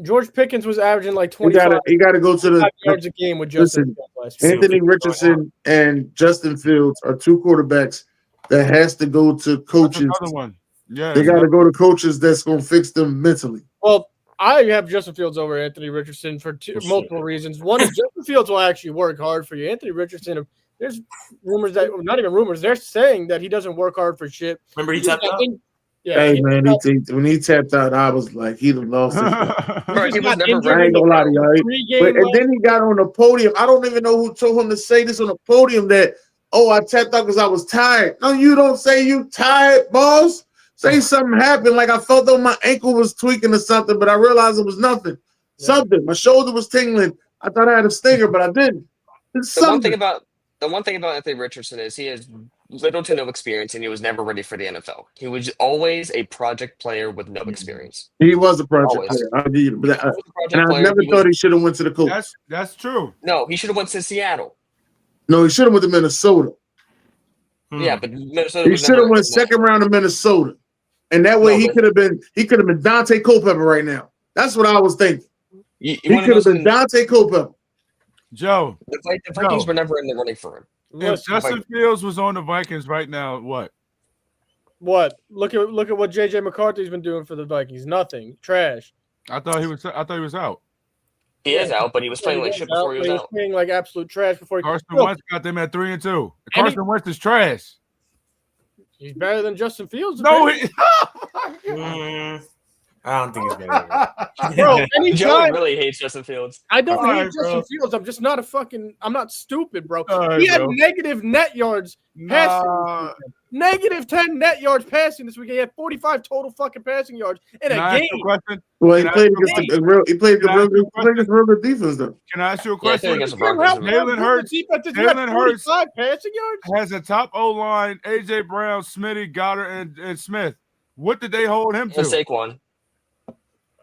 George Pickens was averaging like 25. He got to go to the yards a game with Justin. Anthony Richardson and Justin Fields are 2 quarterbacks that has to go to coaches. Another one. Yeah, they got to go to coaches that's going to fix them mentally. Well, I have Justin Fields over Anthony Richardson for multiple reasons. One is Justin Fields will actually work hard for you. Anthony Richardson, there's rumors that, not even rumors, they're saying that he doesn't work hard for shit. Remember he tapped out? Yeah, hey, man, when he tapped out, I was like, he'd have lost it. Right, he was never I ain't gonna lie to y'all. And then he got on the podium. I don't even know who told him to say this on the podium that, I tapped out because I was tired. No, you don't say you tired, boss. Say something happened, like I felt like my ankle was tweaking or something, but I realized it was nothing. Yeah. Something. My shoulder was tingling. I thought I had a stinger, but I didn't. It's the one thing about Anthony Richardson is he has little to no experience, and he was never ready for the NFL. He was always a project player with no experience. He was a project Always. player. And I never thought he should have went to the Colts. That's true. No, he should have went to Seattle. No, he should have went to Minnesota. Yeah, but Minnesota. He should have went second round to Minnesota, and that way he could have been Dante Culpepper right now. That's what I was thinking. He could have been Dante Culpepper. Joe, the Vikings were never in the running for him. If Justin Fields was on the Vikings right now, what? What? Look at what JJ McCarthy's been doing for the Vikings. Nothing. Trash. I thought he was out. He is out, but he was playing like shit before he was out. He was playing like absolute trash before he. Carson Wentz got them at 3-2. Carson Wentz is trash. He's better than Justin Fields. No, I don't think he's better. Bro, Joey really hates Justin Fields. I don't hate Justin Fields. I'm just not I'm not stupid, bro. He had negative net yards passing. Negative 10 net yards passing this week. He had 45 total fucking passing yards in a game. Well, he played against a real good defense, though. Can I ask you a question? Jalen Hurts passing yards has a top O-line, AJ Brown, Smitty, Goddard, and Smith. What did they hold him to? And Saquon.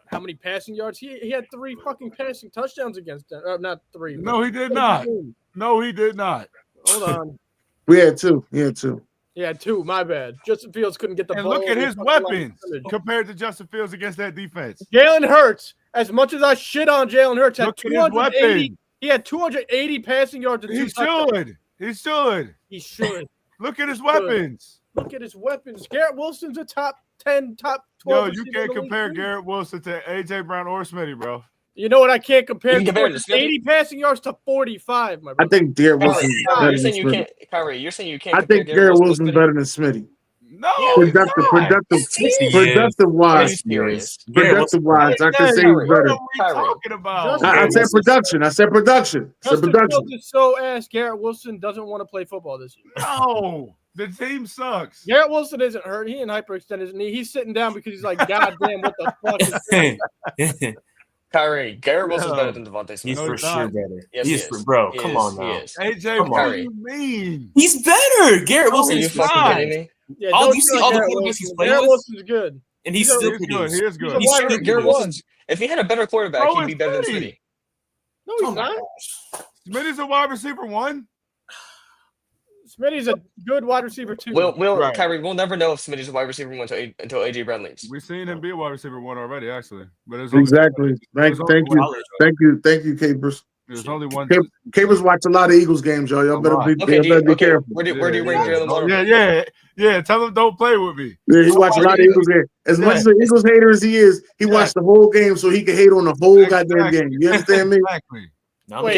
How many passing yards? He had 3 fucking passing touchdowns against them. Not 3. No, he did not. No, he did not. Hold on. We had 2. He had 2. Yeah, 2. My bad. Justin Fields couldn't get the ball. And look at his weapons compared to Justin Fields against that defense. Jalen Hurts, as much as I shit on Jalen Hurts, had 280. He had 280 passing yards. He should. He should. Look at his weapons. Look at his weapons. Garrett Wilson's a top 10, top 12. Yo, you can't compare Garrett Wilson to AJ Brown or Smitty, bro. You know what? I can't compare. 80 passing yards to 45, my brother. I think Garrett Wilson. You're saying you can't, Kyrie. You're saying you can't. I think Garrett Wilson's better than Smitty. No, productive wise. I can say he's better. Talking about? I said production. Justin Fields is so ass. Garrett Wilson doesn't want to play football this year. No, the team sucks. Garrett Wilson isn't hurt. He didn't hyperextend his knee. He's sitting down because he's like, God damn, what the fuck is this? Kyrie, Garrett Wilson's better than Devontae Smith. He's for sure better. Yes, he is. Bro, come on now. AJ, what do you mean? He's better. Garrett Wilson is fucking kidding me? Yeah, you see all the quarterbacks he's playing Garrett Wilson's good. And he's still good. He is good. Garrett Wilson's, if he had a better quarterback, he'd be better than Smitty. No, he's not. Smitty's a wide receiver 1. Smitty's a good wide receiver 2. Kyrie, we'll never know if Smitty's a wide receiver 1 until AJ Brown leaves. We've seen him be a wide receiver 1 already, actually. But exactly. Thank you, Capers. There's only one. Capers watch a lot of Eagles games, y'all. Y'all better be careful. Where do you rank Jalen Waddle? Yeah. Tell him don't play with me. Yeah, he watched a lot of Eagles games. As much as an Eagles hater as he is, he watched the whole game so he could hate on the whole goddamn game. You understand me? Exactly. I'm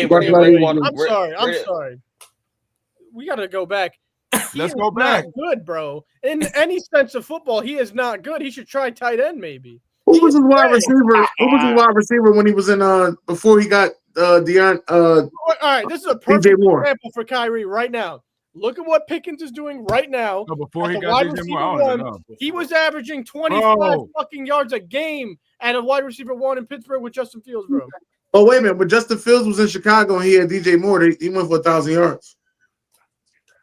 sorry. We got to go back. Let's go back. Good, bro. In any sense of football, he is not good. He should try tight end, maybe. Who was his wide receiver when he was in before he got Deion? All right, this is a perfect example for Kyrie right now. Look at what Pickens is doing right now. No, before he got DJ Moore, he was averaging 25 fucking yards a game at a wide receiver 1 in Pittsburgh with Justin Fields, bro. Oh, wait a minute. When Justin Fields was in Chicago and he had DJ Moore, he went for 1,000 yards.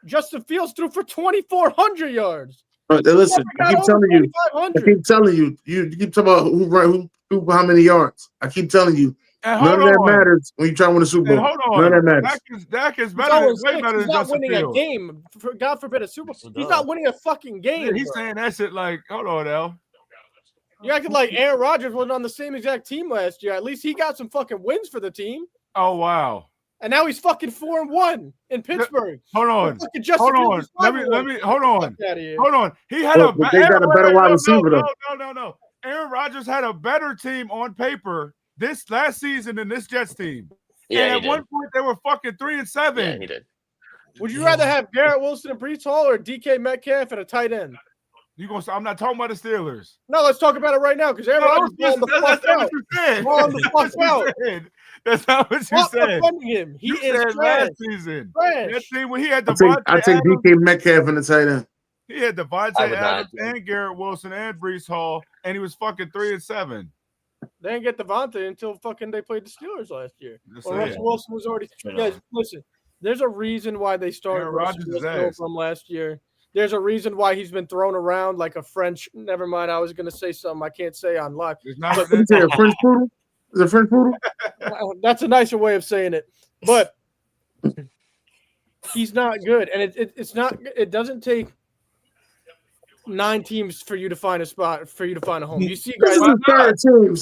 Justin Fields threw for 2,400 yards. Listen, I keep telling you. You keep talking about who how many yards. I keep telling you. None of that matters when you try to win a Super Bowl. None of that matters. Dak is better. Way better than Justin Fields. He's not winning a game. God forbid a Super Bowl. He's not winning a fucking game. Yeah, he's saying that shit like, hold on, Al. You acted like Aaron Rodgers wasn't on the same exact team last year. At least he got some fucking wins for the team. Oh, wow. And now he's fucking 4-1 in Pittsburgh. Hold on. Let me. Hold on. He had they got a better wide receiver though. No. Aaron Rodgers had a better team on paper this last season than this Jets team. Yeah, and at one point they were fucking 3-7. Yeah, he did. Would you rather have Garrett Wilson and Breece Hall or DK Metcalf and a tight end? I'm not talking about the Steelers. No, let's talk about it right now because Aaron Rodgers is on the fuck out. That's not what you said. Him. He is said last season. That team when he had I take DK Metcalf in the tight end. He had Devontae Adams and Garrett Wilson and Breece Hall, and he was fucking 3-7. They didn't get Devontae until fucking they played the Steelers last year. Russell Wilson was already. Guys, listen. There's a reason why they started Aaron Rodgers' Russell ass. from last year. There's a reason why he's been thrown around like a French. Never mind. I was going to say something I can't say on live. It's not What you say, a French poodle? Is it a French poodle? That's a nicer way of saying it. But he's not good, and it's not. It doesn't take 9 teams for you to find a spot, for you to find a home. You see, guys. This is his third team.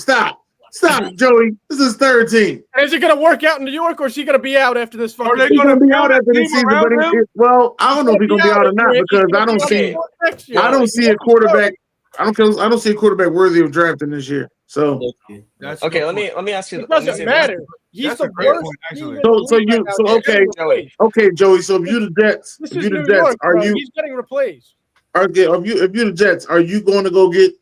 Stop, Joey. This is his third team. Is it going to work out in New York, or is he going to be out after this? Are they He's going gonna to be out after this season, but well, I don't know if he's gonna be out or not because I don't see a quarterback. I don't see a quarterback worthy of drafting this year. So That's Okay, good let point. me ask you. It let me doesn't see matter. He's That's the a great worst. point, actually. okay, Joey. So if you the Jets, This if is you the New Jets, York, are bro. you He's getting replaced. if you the Jets, are you going to go get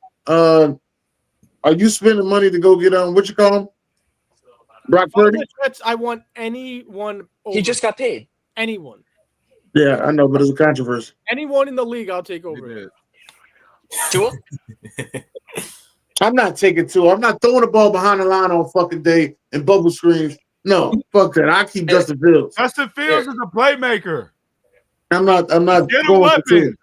are you spending money to go get what you call him? Brock Purdy? Jets, I want anyone. Over. He just got paid. Anyone. Yeah, I know, but it's a controversy. Anyone in the league, I'll take He over. did. Tua? I'm not taking two. I'm not throwing the ball behind the line all fucking day and bubble screens. No, fuck that. I keep Justin Fields. Justin Fields is a playmaker. I'm not Get a going for two. weapon.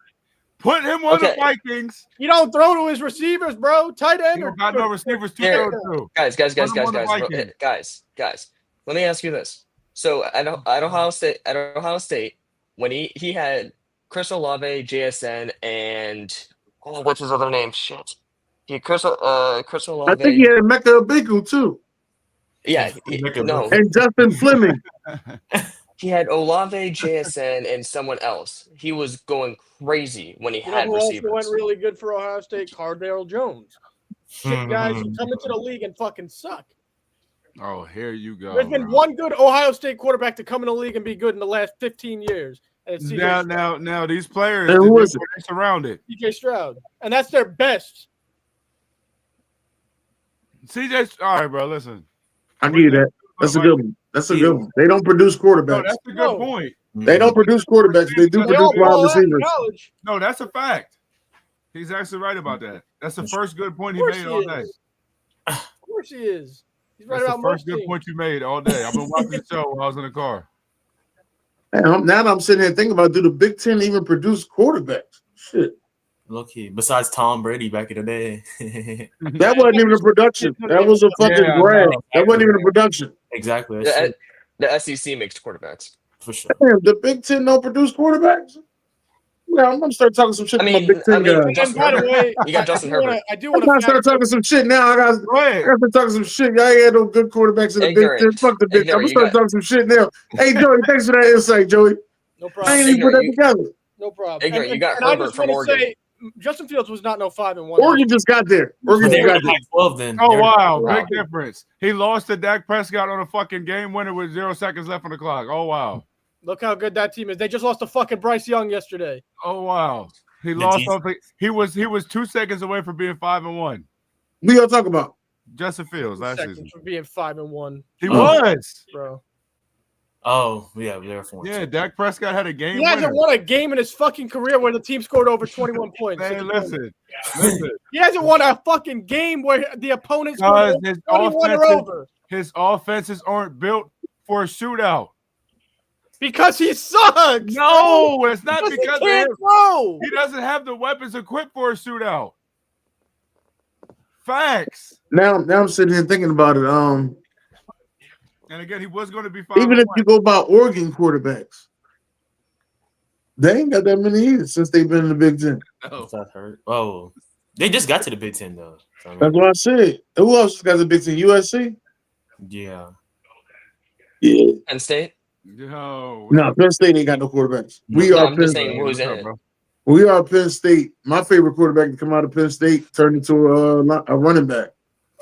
Put him on the Vikings. You don't throw to his receivers, bro. Tight end. He don't got no receivers to Here. throw to. Guys. Put him on the Vikings. Guys. Let me ask you this. So at Ohio State, when he had Chris Olave, JSN, and what's his other name? Shit. He had Chris Olave. I think he had Mecca Abiku too. Yeah, no. And Justin Fleming. He had Olave, JSN, and someone else. He was going crazy when he had who receivers. also went really good for Ohio State? Cardale Jones. Shit, guys, who come into the league and fucking suck. Oh, here you go. There's been one good Ohio State quarterback to come in the league and be good in the last 15 years. And it's Now, these players, Hey, who is it? they're surrounded. CJ Stroud. And that's their best. CJ, all right, bro, listen. I give you that. That's a good one. That's a good one. They don't produce No, quarterbacks. that's a good point. They don't produce quarterbacks. They do They produce all wide ball out in receivers. college. No, that's a fact. He's actually right about that. That's the first good point Of he course made he all is. day. Of course he is. He's right That's the about most first good teams. point you made all day. I've been watching the show while I was in the car. And now I'm sitting here thinking about, do the Big Ten even produce quarterbacks? Shit. Low key. Besides Tom Brady back in the day. That wasn't even a production. That was a fucking Yeah, grab. no, That wasn't even a production. Exactly. That's true. The SEC makes quarterbacks. For sure. Damn, the Big Ten don't produce quarterbacks? Yeah, I'm gonna start talking some shit to my Big Ten guys. Justin by the Herbert. way, You got Justin Herbert. I do I'm want gonna to start talking some shit now. I got Go ahead. to talking some shit. Y'all ain't had no good quarterbacks in the Big Ten. Fuck the Big Ten. I'm gonna start talking some shit now. Hey, Joey, thanks for that insight, Joey. No I problem. ain't even put that together. No problem. Ignorant, you got I Herbert just from wanna Oregon. say, Justin Fields was not no 5-1. Oregon just got there. Oregon They just were got in there. Pac-12 then. Oh, They were- wow. Wow. Big difference. He lost to Dak Prescott on a fucking game winner with 0 seconds left on the clock. Oh, wow. Look how good that team is. They just lost to fucking Bryce Young yesterday. Oh, wow. He The lost Chiefs. something. He was 2 seconds away from being 5-1. Who y'all talking about? Justin Fields last Seconds season. from being 5-1, He Oh. was. bro. Oh, yeah, they were 4. Yeah, Dak Prescott had a game He hasn't winner. won a game in his fucking career where the team scored over 21 points. Hey, listen. He hasn't won a fucking game where the opponent Because scored his 21 or offenses, over. his offenses aren't built for a shootout. Because he sucks. No, it's not Because because he of can't him. throw. He doesn't have the weapons equipped for a shootout. Facts. Now I'm sitting here thinking about it. And again, he was going to be 5. Even if you go by Oregon quarterbacks, they ain't got that many either since they've been in the Big Ten. That hurt. Oh, they just got to the Big Ten though. So, I mean, That's what I said. Who else got the Big Ten? USC? yeah. Yeah. Penn State. Yo, No, Penn State ain't got no quarterbacks. We No, are I'm Penn just State. saying who's in it. bro? We are Penn State. My favorite quarterback to come out of Penn State turned into a running back.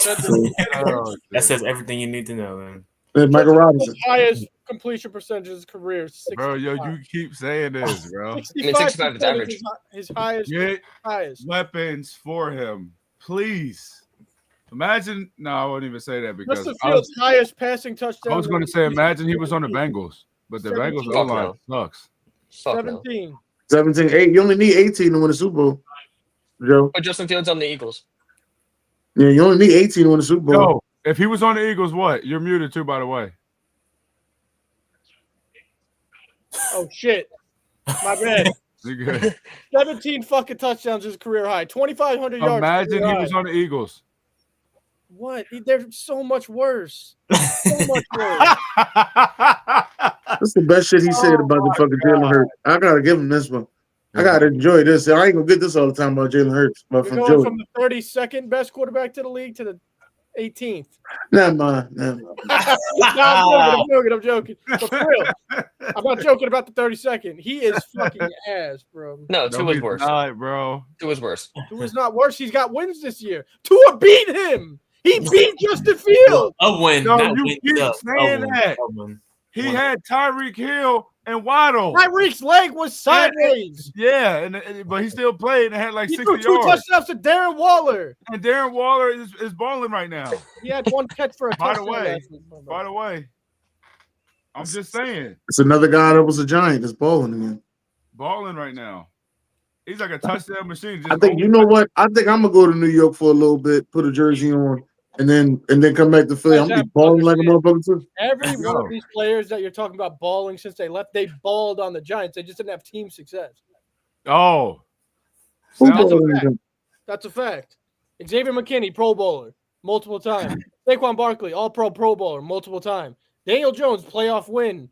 Oh, That says everything you need to know, man. Michael Robinson. Highest completion percentage of his career. 65. bro, yo, you keep saying this, bro. 65 is average. His highest. Get Highest. weapons for him, please. Imagine. No, I wouldn't even say that because Justin I Fields' highest passing touchdown. was going to say, imagine he was on the Bengals, but the Bengals Fuck O-line sucks. Fuck no. 17. 17-8. You only need 18 to win a Super Bowl, Joe. Put Justin Fields on the Eagles. Yeah, you only need 18 to win a Super Bowl. Yo, if he was on the Eagles, what? You're muted too, by the way. Oh shit, my bad. 17 fucking touchdowns is career high. 2,500 yards. Imagine he was on the Eagles. What? They're so much worse. So much worse. That's the best shit he said about the fucking Jalen Hurts. I gotta give him this one. I gotta enjoy this. I ain't gonna get this all the time about Jalen Hurts. But You're going from the 32nd best quarterback to the league to the 18th. Never mind. No, I'm joking. But for real, I'm not joking about the 32nd. He is fucking ass, bro. No, Tua is worse. Not, bro. Tua's worse. Tua's not worse. He's got wins this year. Tua beat him. He beat Justin Fields. A win. No, you keep saying that. He had Tyreek Hill and Waddle. Tyreek's leg was sideways. Yeah, but he still played and had like 60 yards. He threw 2 touchdowns to Darren Waller. And Darren Waller is balling right now. He had 1 catch for a touchdown. By the way, I'm just saying. It's another guy that was a Giant that's balling again. Balling right now. He's like a touchdown machine. I think, you know what? I think I'm going to go to New York for a little bit, put a jersey on, and then come back to Philly. I'm going to be balling like a motherfucker too. Every one of these players that you're talking about balling since they left, they balled on the Giants. They just didn't have team success. Oh. That's a fact. Xavier McKinney, Pro Bowler, multiple times. Saquon Barkley, All-Pro Pro Bowler, multiple times. Daniel Jones, playoff win.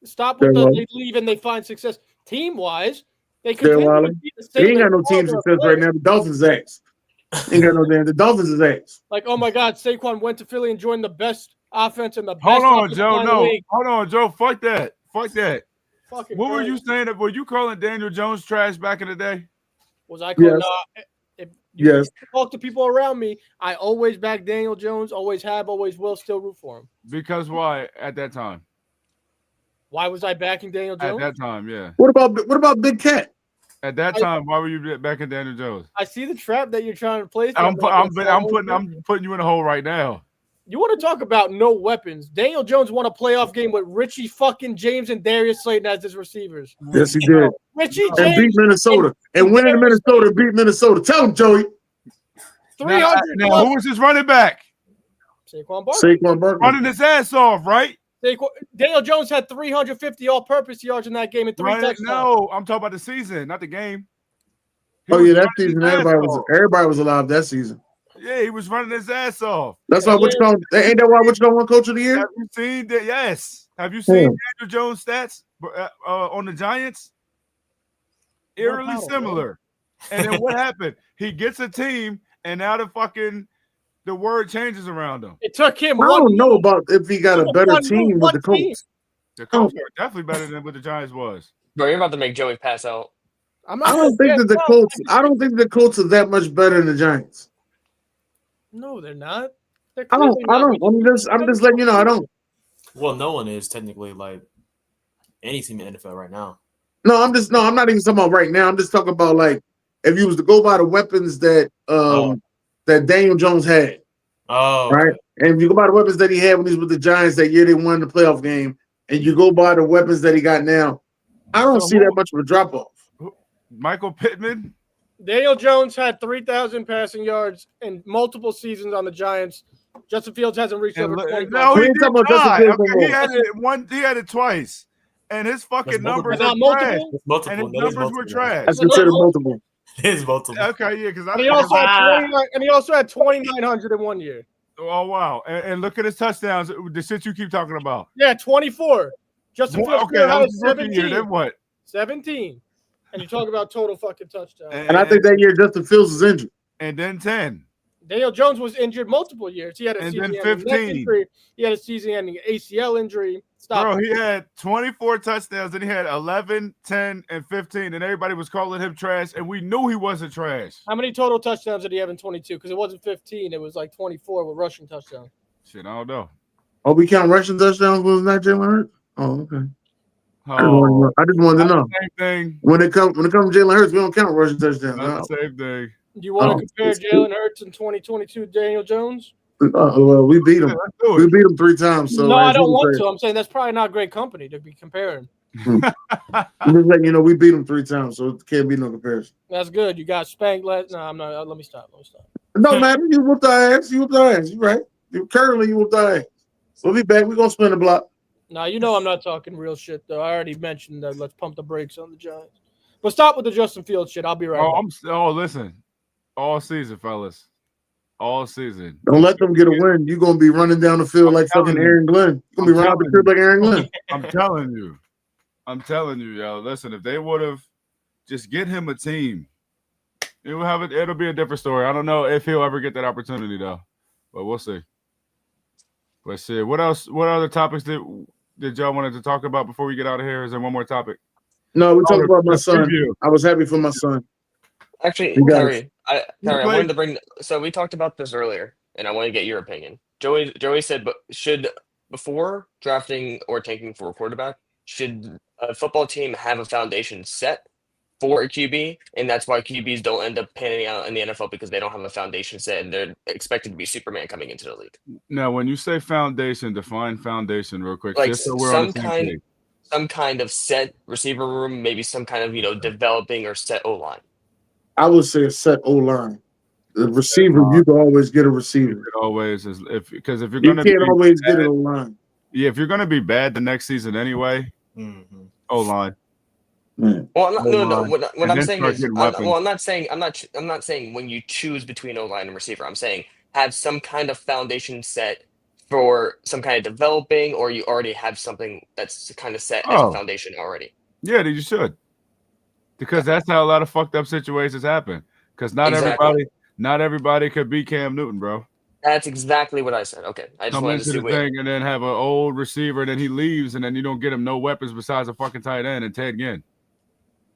Stop with the they leave and they find success. Team-wise, they continue to be the same. He ain't got no team success right now. The Dolphins' ass. Ain't got no damn. The Dolphins' ass. Like, oh my God, Saquon went to Philly and joined the best offense and the best. Hold on, Joe. No, hold on, Joe. Fuck that. Fuck that. Fucking what were you saying? Were you calling Daniel Jones trash back in the day? Was I calling? If you talk to people around me, I always back Daniel Jones. Always have. Always will. Still root for him. Because why? At that time. Why was I backing Daniel Jones? At that time, yeah. What about Big Cat? At that time, why were you backing Daniel Jones? I see the trap that you're trying to place. I'm putting you in a hole right now. You want to talk about no weapons? Daniel Jones won a playoff game with Richie fucking James and Darius Slayton as his receivers. Yes, he did. Richie James and beat Minnesota and winning in Minnesota. Beat Minnesota. Tell him, Joey. 300. Now who was his running back? Saquon Barkley. Running his ass off, right? Daniel Jones had 350 all-purpose yards in that game and 3 touchdowns. No, I'm talking about the season, not the game. That season, everybody was alive that season. Yeah, he was running his ass off. That's why ain't that why what you don't want coach of the year? Have you seen that? Yes. Have you seen Daniel Jones' stats on the Giants? Eerily similar. And then what happened? He gets a team, and now the word changes around him. It took him. I don't know about if he got a better team with the Colts. The Colts are definitely better than what the Giants was. Bro, you're about to make Joey pass out. I don't think the Colts are that much better than the Giants. No, they're not. I'm just letting you know. I don't. Well, no one is technically like any team in the NFL right now. No, I'm not even talking about right now. I'm just talking about like if you was to go by the weapons that that Daniel Jones had. Oh, right. And if you go by the weapons that he had when he was with the Giants that year they won the playoff game, and you go by the weapons that he got now, I don't see that much of a drop off. Michael Pittman. Daniel Jones had 3,000 passing yards in multiple seasons on the Giants. Justin Fields hasn't reached over 25. No, he did not. Okay, he had it twice, and his fucking numbers are trash. And his numbers were trash. That's considered multiple. It is multiple. Okay, yeah, because he also had 2,900 in 1 year. Oh wow! And look at his touchdowns. The shit you keep talking about. Yeah, 24. Justin Fields had 17. Then what? 17. And you talk about total fucking touchdowns. And I think that year Justin Fields was injured. And then 10. Daniel Jones was injured multiple years. He had a season-ending 15 injury. He had a season-ending ACL injury. He had 24 touchdowns, and he had 11, 10, and 15, and everybody was calling him trash, and we knew he wasn't trash. How many total touchdowns did he have in 22? Because it wasn't 15. It was like 24 with rushing touchdowns. Shit, I don't know. Oh, we count rushing touchdowns? Was not Jalen Hurts? Oh, okay. Oh, I just wanted to know. Same thing. When it comes to Jalen Hurts, we don't count rushing touchdowns. Not the same thing. Do you want to compare Jalen Hurts in 2022 to Daniel Jones? Well, we beat him. We beat him 3 times. So no, I don't want to. I'm saying that's probably not great company to be comparing. I'm just letting you know we beat him 3 times, so it can't be no comparison. That's good. You got spanked last. No, I'm not. Let me stop. No, man, you whooped our ass. You whooped our ass. You right. Currently, you whooped our ass. We'll be back. We're going to spin the block. Nah, you know I'm not talking real shit, though. I already mentioned that. Let's pump the brakes on the Giants. But stop with the Justin Fields shit. I'll be right back. Listen. All season, fellas. All season. Don't let them get a win. You're going to be running down the field like fucking Aaron Glenn. You're going to be running out the field like Aaron Glenn. I'm telling you, yo. Listen, if they would have just get him a team, it'll be a different story. I don't know if he'll ever get that opportunity, though. But we'll see. Let's see. What else? What other topics did y'all wanted to talk about before we get out of here? Is there one more topic? No, we talked about my son. I was happy for my son. Actually, Terry, I wanted to bring. So we talked about this earlier, and I want to get your opinion. Joey said, but before drafting or tanking for a quarterback, should a football team have a foundation set for a QB, and that's why QBs don't end up panning out in the NFL because they don't have a foundation set, and they're expected to be Superman coming into the league. Now, when you say foundation, define foundation real quick. Like just so we're on the same page. Some kind of set receiver room, maybe some kind of developing or set O-line. I would say a set O-line. The receiver, you can always get a receiver. Because if you're going to can't always get an O-line. Yeah, if you're going to be bad the next season anyway, O-line. Well, no. What I'm saying is, I'm not saying when you choose between O-line and receiver. I'm saying have some kind of foundation set for some kind of developing, or you already have something that's kind of set as a foundation already. Yeah, you should, because that's how a lot of fucked up situations happen. Because not everybody could be Cam Newton, bro. That's exactly what I said. Okay, I just wanted to see and then have an old receiver, and then he leaves, and then you don't get him no weapons besides a fucking tight end and Ted Ginn.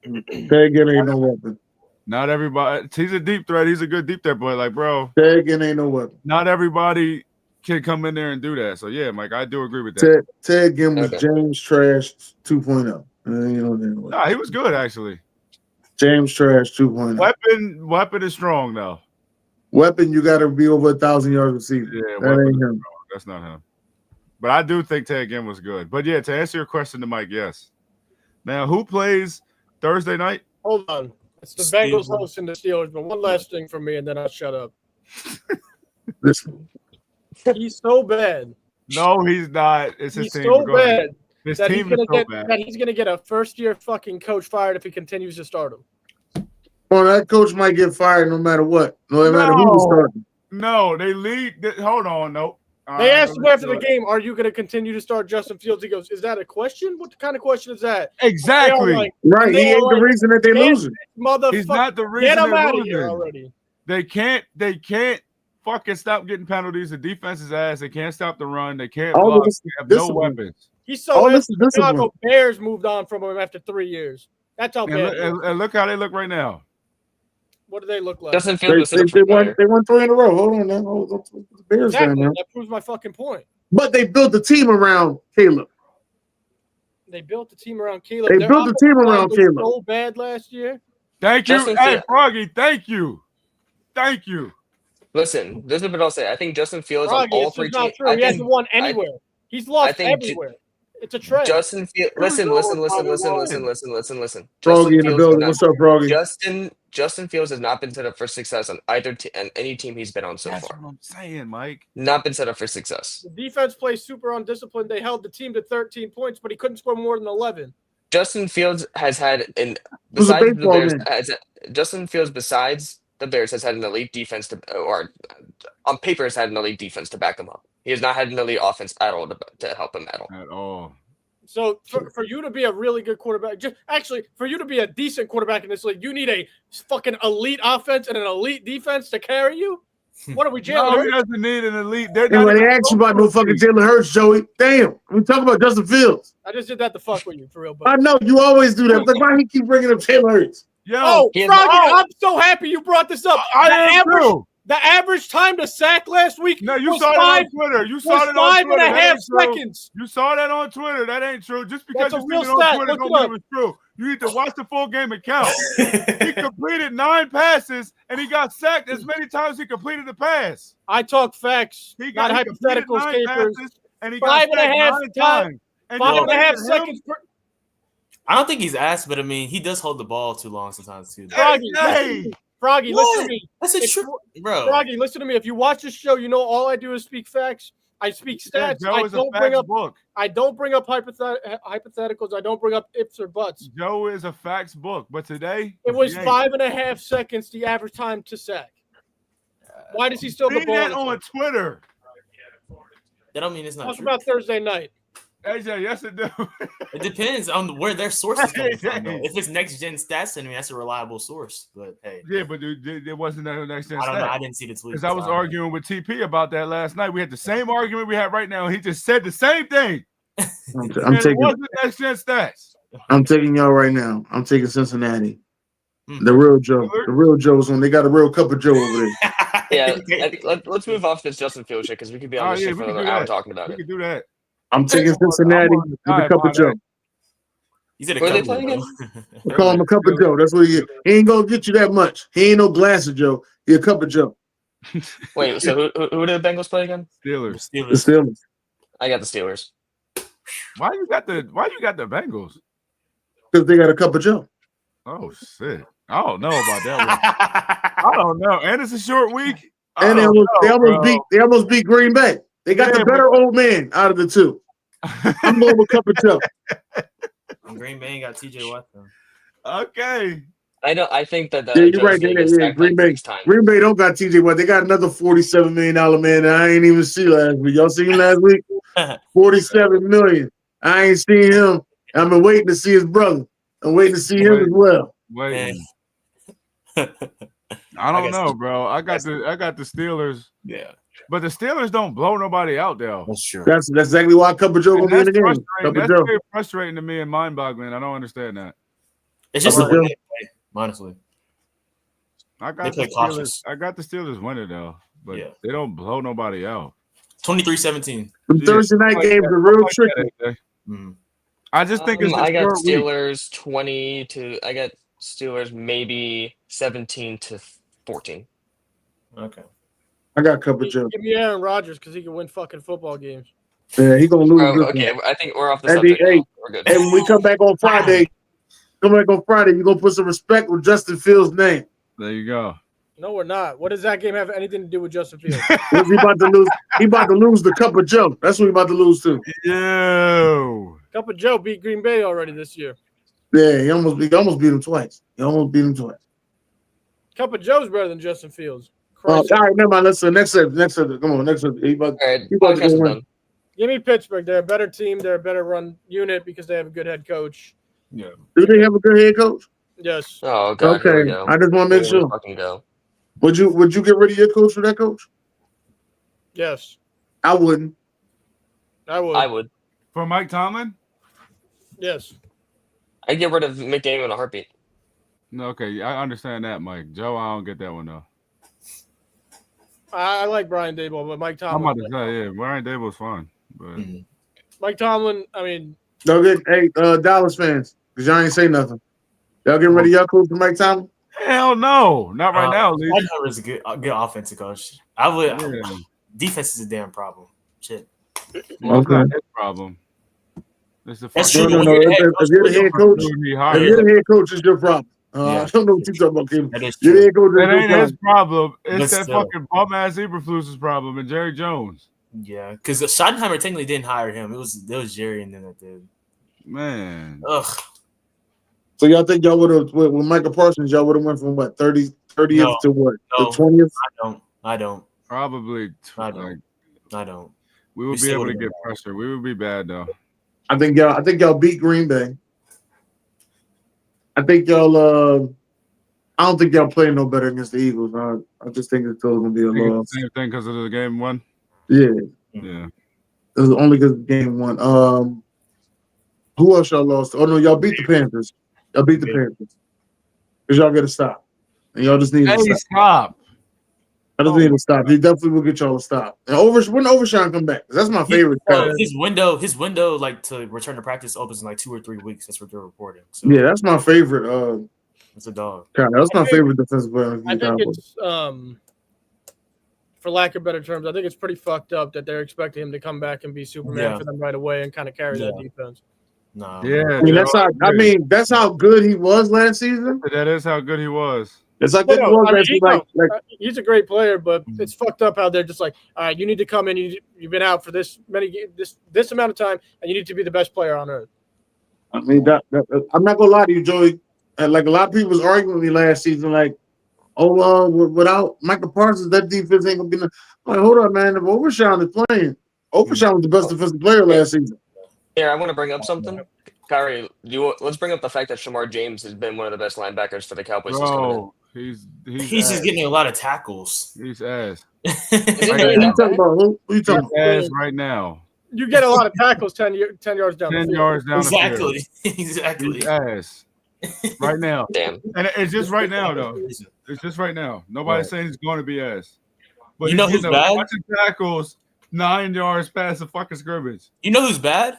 Ted Ginn ain't no weapon. Not everybody. He's a deep threat. He's a good deep threat, but like, bro, Ted Ginn ain't no weapon. Not everybody can come in there and do that. So yeah, Mike, I do agree with that. Ted Ginn was James Trash 2.0. Nah, he was good actually. James Trash 2.0. Weapon is strong though. Weapon, you got to be over 1,000 yards receiving. Yeah, that ain't him. That's not him. But I do think Ted Ginn was good. But yeah, to answer your question to Mike, yes. Now, who plays Thursday night? Hold on. It's the Bengals hosting the Steelers. But one last thing from me, and then I'll shut up. He's so bad. No, he's not. It's his team. He's so bad. His team is so bad. That he's going to get a first-year fucking coach fired if he continues to start him. Well, that coach might get fired no matter what. No matter who he's starting. No, they lead. Hold on, no. They asked him after the game, are you going to continue to start Justin Fields? He goes, is that a question? What kind of question is that? Exactly. Right. He ain't the reason that they're losing. He's not the reason they're losing. Get him out of here already. They can't fucking stop getting penalties. The defense is ass. They can't stop the run. They can't block. They have no weapons. He's so the Chicago Bears moved on from him after 3 years. That's how bad. And look how they look right now. What do they look like? Justin Fields they won 3 in a row. Hold on now. The Bears exactly. That proves my fucking point. But they built the team around Caleb. They built the team around Caleb. They built the team around Caleb. So bad last year. Thank you. Hey, Froggy, thank you. Thank you. Listen, this is what I'll say. I think Justin Fields Froggy, on all 3 teams. He hasn't won anywhere. He's lost everywhere. It's a trend. Listen. Froggy in the building. What's up, Froggy? Justin Fields has not been set up for success on any team he's been on so far. That's what I'm saying, Mike. Not been set up for success. The defense plays super undisciplined. They held the team to 13 points, but he couldn't score more than 11. Justin Fields has had Justin Fields besides the Bears has had an elite defense or on paper has had an elite defense to back him up. He has not had an elite offense at all to help him at all. At all. So for you to be a really good quarterback, for you to be a decent quarterback in this league, you need a fucking elite offense and an elite defense to carry you? What are we, Jalen Hurts? He doesn't need an elite. Anyway, they asked you about no fucking Jalen Hurts, Joey. Damn. We talking about Justin Fields. I just did that to fuck with you, for real. Buddy. I know. You always do that. But why he keep bringing up Jalen Hurts? Froggy, I'm so happy you brought this up. The average time to sack last week. No, you saw that on Twitter. You saw that on Twitter. 5.5 seconds. You saw that on Twitter. That ain't true. Just because you see it on Twitter don't mean it's true. You need to watch the full game and count. He completed 9 passes and he got sacked as many times as he completed the pass. I talk facts, not hypotheticals, capers. And he got 5.5 times. 5.5 seconds. I don't think he's asked, but I mean, he does hold the ball too long sometimes too. Froggy, listen to me. That's a true, bro. Froggy, listen to me. If you watch this show, you know all I do is speak facts. I speak stats. Joe is a facts book. I don't bring up hypotheticals. I don't bring up ifs or buts. Joe is a facts book, but today it was 5.5 seconds the average time to sack. Why does he still the ball? That on Twitter. That don't mean it's not Talk true. about Thursday night. AJ, yes it do. It depends on where their sources come from. If it's Next Gen Stats, I mean that's a reliable source. But hey, yeah, but it wasn't that Next Gen Stats. I don't know. I didn't see the tweet because I was arguing with TP about that last night. We had the same argument we had right now. He just said the same thing. I'm taking it wasn't Next Gen Stats. I'm taking y'all right now. I'm taking Cincinnati. The real Joe. The real Joe's on. They got a real cup of Joe over there. Yeah, let's move off this Justin Fields shit because we could be on this shit for another hour talking about it. We could do that. I'm taking Cincinnati with a cup of Joe. He said a Where cup are they playing again? We call him a cup of Joe. That's what he is. He ain't gonna get you that much. He ain't no glass of Joe. He a cup of Joe. Wait, so who did the Bengals play again? Steelers. The Steelers. I got the Steelers. Why you got the Bengals? Because they got a cup of Joe. Oh shit. I don't know about that one. I don't know. And it's a short week. And they almost beat Green Bay. They got the better old man out of the two. I'm going with cup of Joe. Green Bay ain't got TJ Watt though. Okay. I think that you're right. Green Bay don't got TJ Watt. They got another $47 million man that I ain't even see last week. Y'all seen him last week? $47 million. I ain't seen him. I've been waiting to see his brother. I'm waiting to see him as well. Wait. I don't know, bro. I got the Steelers. Yeah. But the Steelers don't blow nobody out there. That's true. That's exactly why Cup of Joe gonna be in the game. That's very frustrating to me and mind-boggling. I don't understand that. It's just the way they play, honestly. I got the Steelers winning though, but they don't blow nobody out. 23-17. The Thursday night games are real tricky. I just think it's I got Steelers 20 to. I got Steelers maybe 17-14. Okay. I got Cup of Joe. Give me Aaron Rodgers because he can win fucking football games. Yeah, he gonna lose. Okay, I think we're off the subject. We're good. And when we come back on Friday, you're gonna put some respect with Justin Fields' name. There you go. No, we're not. What does that game have anything to do with Justin Fields? He about to lose. He about to lose the Cup of Joe. That's what he about to lose to. Yo. Cup of Joe beat Green Bay already this year. Yeah, he almost beat him twice. Cup of Joe's better than Justin Fields. All right, never mind. Let's next subject. Come on, next subject. He about to win. Give me Pittsburgh. They're a better team. They're a better run unit because they have a good head coach. Yeah. Do they have a good head coach? Yes. Oh God. Okay. I just want to make sure. Fucking go. Would you get rid of your coach for that coach? Yes. I wouldn't. I would. For Mike Tomlin? Yes. I'd get rid of McDaniel in a heartbeat. No, okay, I understand that, Mike. Joe, I don't get that one though. I like Brian Daboll, but Mike Tomlin. I'm about to say, Brian Daboll's fine, but Mike Tomlin, I mean, don't get Dallas fans because y'all ain't say nothing. Y'all getting rid of your coach for Mike Tomlin? Hell no, not right now. Mike Tomlin is a good offensive coach. I would. Defense is a damn problem. Shit. Well, it's not his problem. That's true. No. If you're the head coach, it's your problem. I don't know what you're talking about, Kim. That is true. It ain't his problem. It's that fucking bum ass Eberflus's problem and Jerry Jones. Yeah, because Schottenheimer technically didn't hire him. It was Jerry and then that did. Man. Ugh. So y'all think y'all would have with Michael Parsons? Y'all would have went from what 30th to what the 20th? I don't. Probably. I don't. We would be able to get pressure. We would be bad though. I think y'all beat Green Bay. I think y'all. I don't think y'all playing no better against the Eagles. I just think it's still gonna be a loss. Same thing because of the game one. Yeah. It was only because of game one. Who else y'all lost? Oh no, y'all beat the Panthers. Y'all beat the Panthers. Because y'all got to stop, and y'all just need to stop. I just need to stop. He definitely will get y'all to stop. And when Overshawn come back, that's my favorite. His window, like to return to practice, opens in like 2 or 3 weeks. That's what they're reporting. So. Yeah, that's my favorite. It's a dog. That's my favorite defensive player. I think it's for lack of better terms, I think it's pretty fucked up that they're expecting him to come back and be Superman for them right away and kind of carry that defense. No. Yeah. That's how good he was last season. That is how good he was. It's like he's a great player, but it's fucked up how they're just like, all right, you need to come in. You've been out for this amount of time, and you need to be the best player on earth. I mean, I'm not gonna lie to you, Joey. Like a lot of people was arguing with me last season, like, oh, without Michael Parsons, that defense ain't gonna be. Like, hold up, man. If Overshown is playing, Overshown was the best defensive player last season. Here, I want to bring up something. Kyrie, let's bring up the fact that Shamar James has been one of the best linebackers for the Cowboys. Bro, he's just getting a lot of tackles. He's ass. Is it really that bad? Who you talking about? Ass right now. You get a lot of tackles 10 yards down. 10 yards down. Exactly. The field. Exactly. He's ass. Right now. Damn. And it's just right now, though. It's just right now. Nobody's saying he's going to be ass. But you know who's bad? Bunch of tackles 9 yards past the fucking scrimmage. You know who's bad?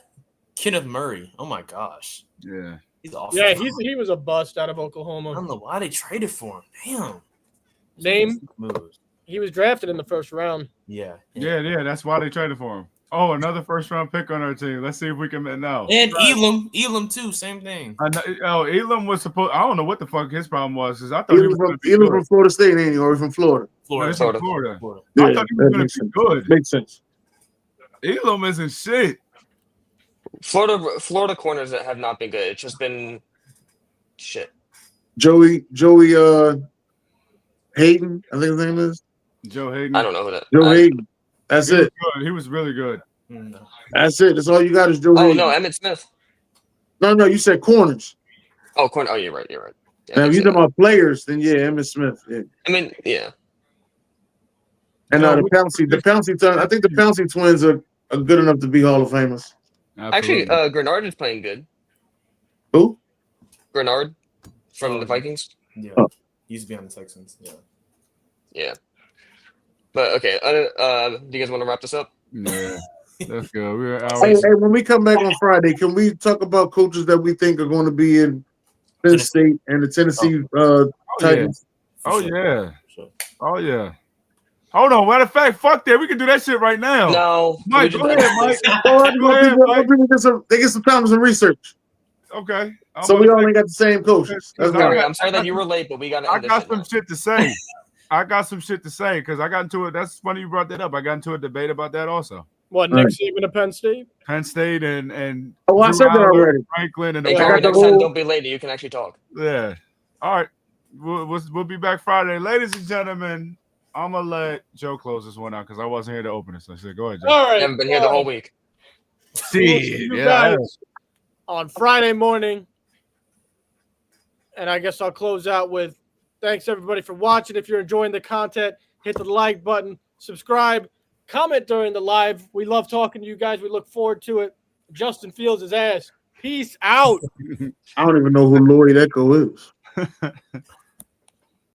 Kenneth Murray. Oh my gosh. Yeah. He's awful. Yeah, he was a bust out of Oklahoma. I don't know why they traded for him. Damn. Name. He was drafted in the first round. Yeah. That's why they traded for him. Oh, another first-round pick on our team. Let's see if we can now. And Elam too, same thing. Elam was supposed. I don't know what the fuck his problem was. Because I thought he was from Florida State, ain't he? Or from Florida? Florida. Yeah, I thought he was going to be good. Makes sense. Elam isn't shit. Florida corners that have not been good. It's just been shit. Joey Hayden, I think his name is. Joe Hayden. I don't know who that. Joe Hayden. That's it. He was really good. That's it. That's all you got is Joe Hayden. Oh no, Emmitt Smith. No, you said corners. Oh, corner. Oh, you're right. Yeah, now, if you're talking about players, then yeah, Emmitt Smith. Yeah. I mean, yeah. And the Pouncey twins. I think the Pouncey twins are good enough to be Hall of Famers. Absolutely. Actually, Grenard is playing good. Who? Grenard from the Vikings. Yeah, he used to be on the Texans. Yeah. But okay, do you guys want to wrap this up? Yeah, let's go. Hey, when we come back on Friday, can we talk about coaches that we think are going to be in Penn State and the Tennessee Titans? Oh yeah. Hold on. Matter of fact, fuck that. We can do that shit right now. No, Mike, go ahead, Mike. They get some time for some research. Okay. So we only got the same coaches. I'm sorry that you were late, but we got. I got some shit to say. Because I got into it. That's funny you brought that up. I got into a debate about that also. What, next Saban to Penn State? Penn State and I said that already. Franklin and next time, don't be late. You can actually talk. Yeah. All right. We'll be back Friday, ladies and gentlemen. I'm gonna let Joe close this one out because I wasn't here to open it. So I said, go ahead, Joe. All right. You haven't been here the whole week. See you guys on Friday morning, and I guess I'll close out with thanks everybody for watching. If you're enjoying the content, hit the like button, subscribe, comment during the live. We love talking to you guys. We look forward to it. Justin Fields his ass. Peace out. I don't even know who Lloyd Echo is.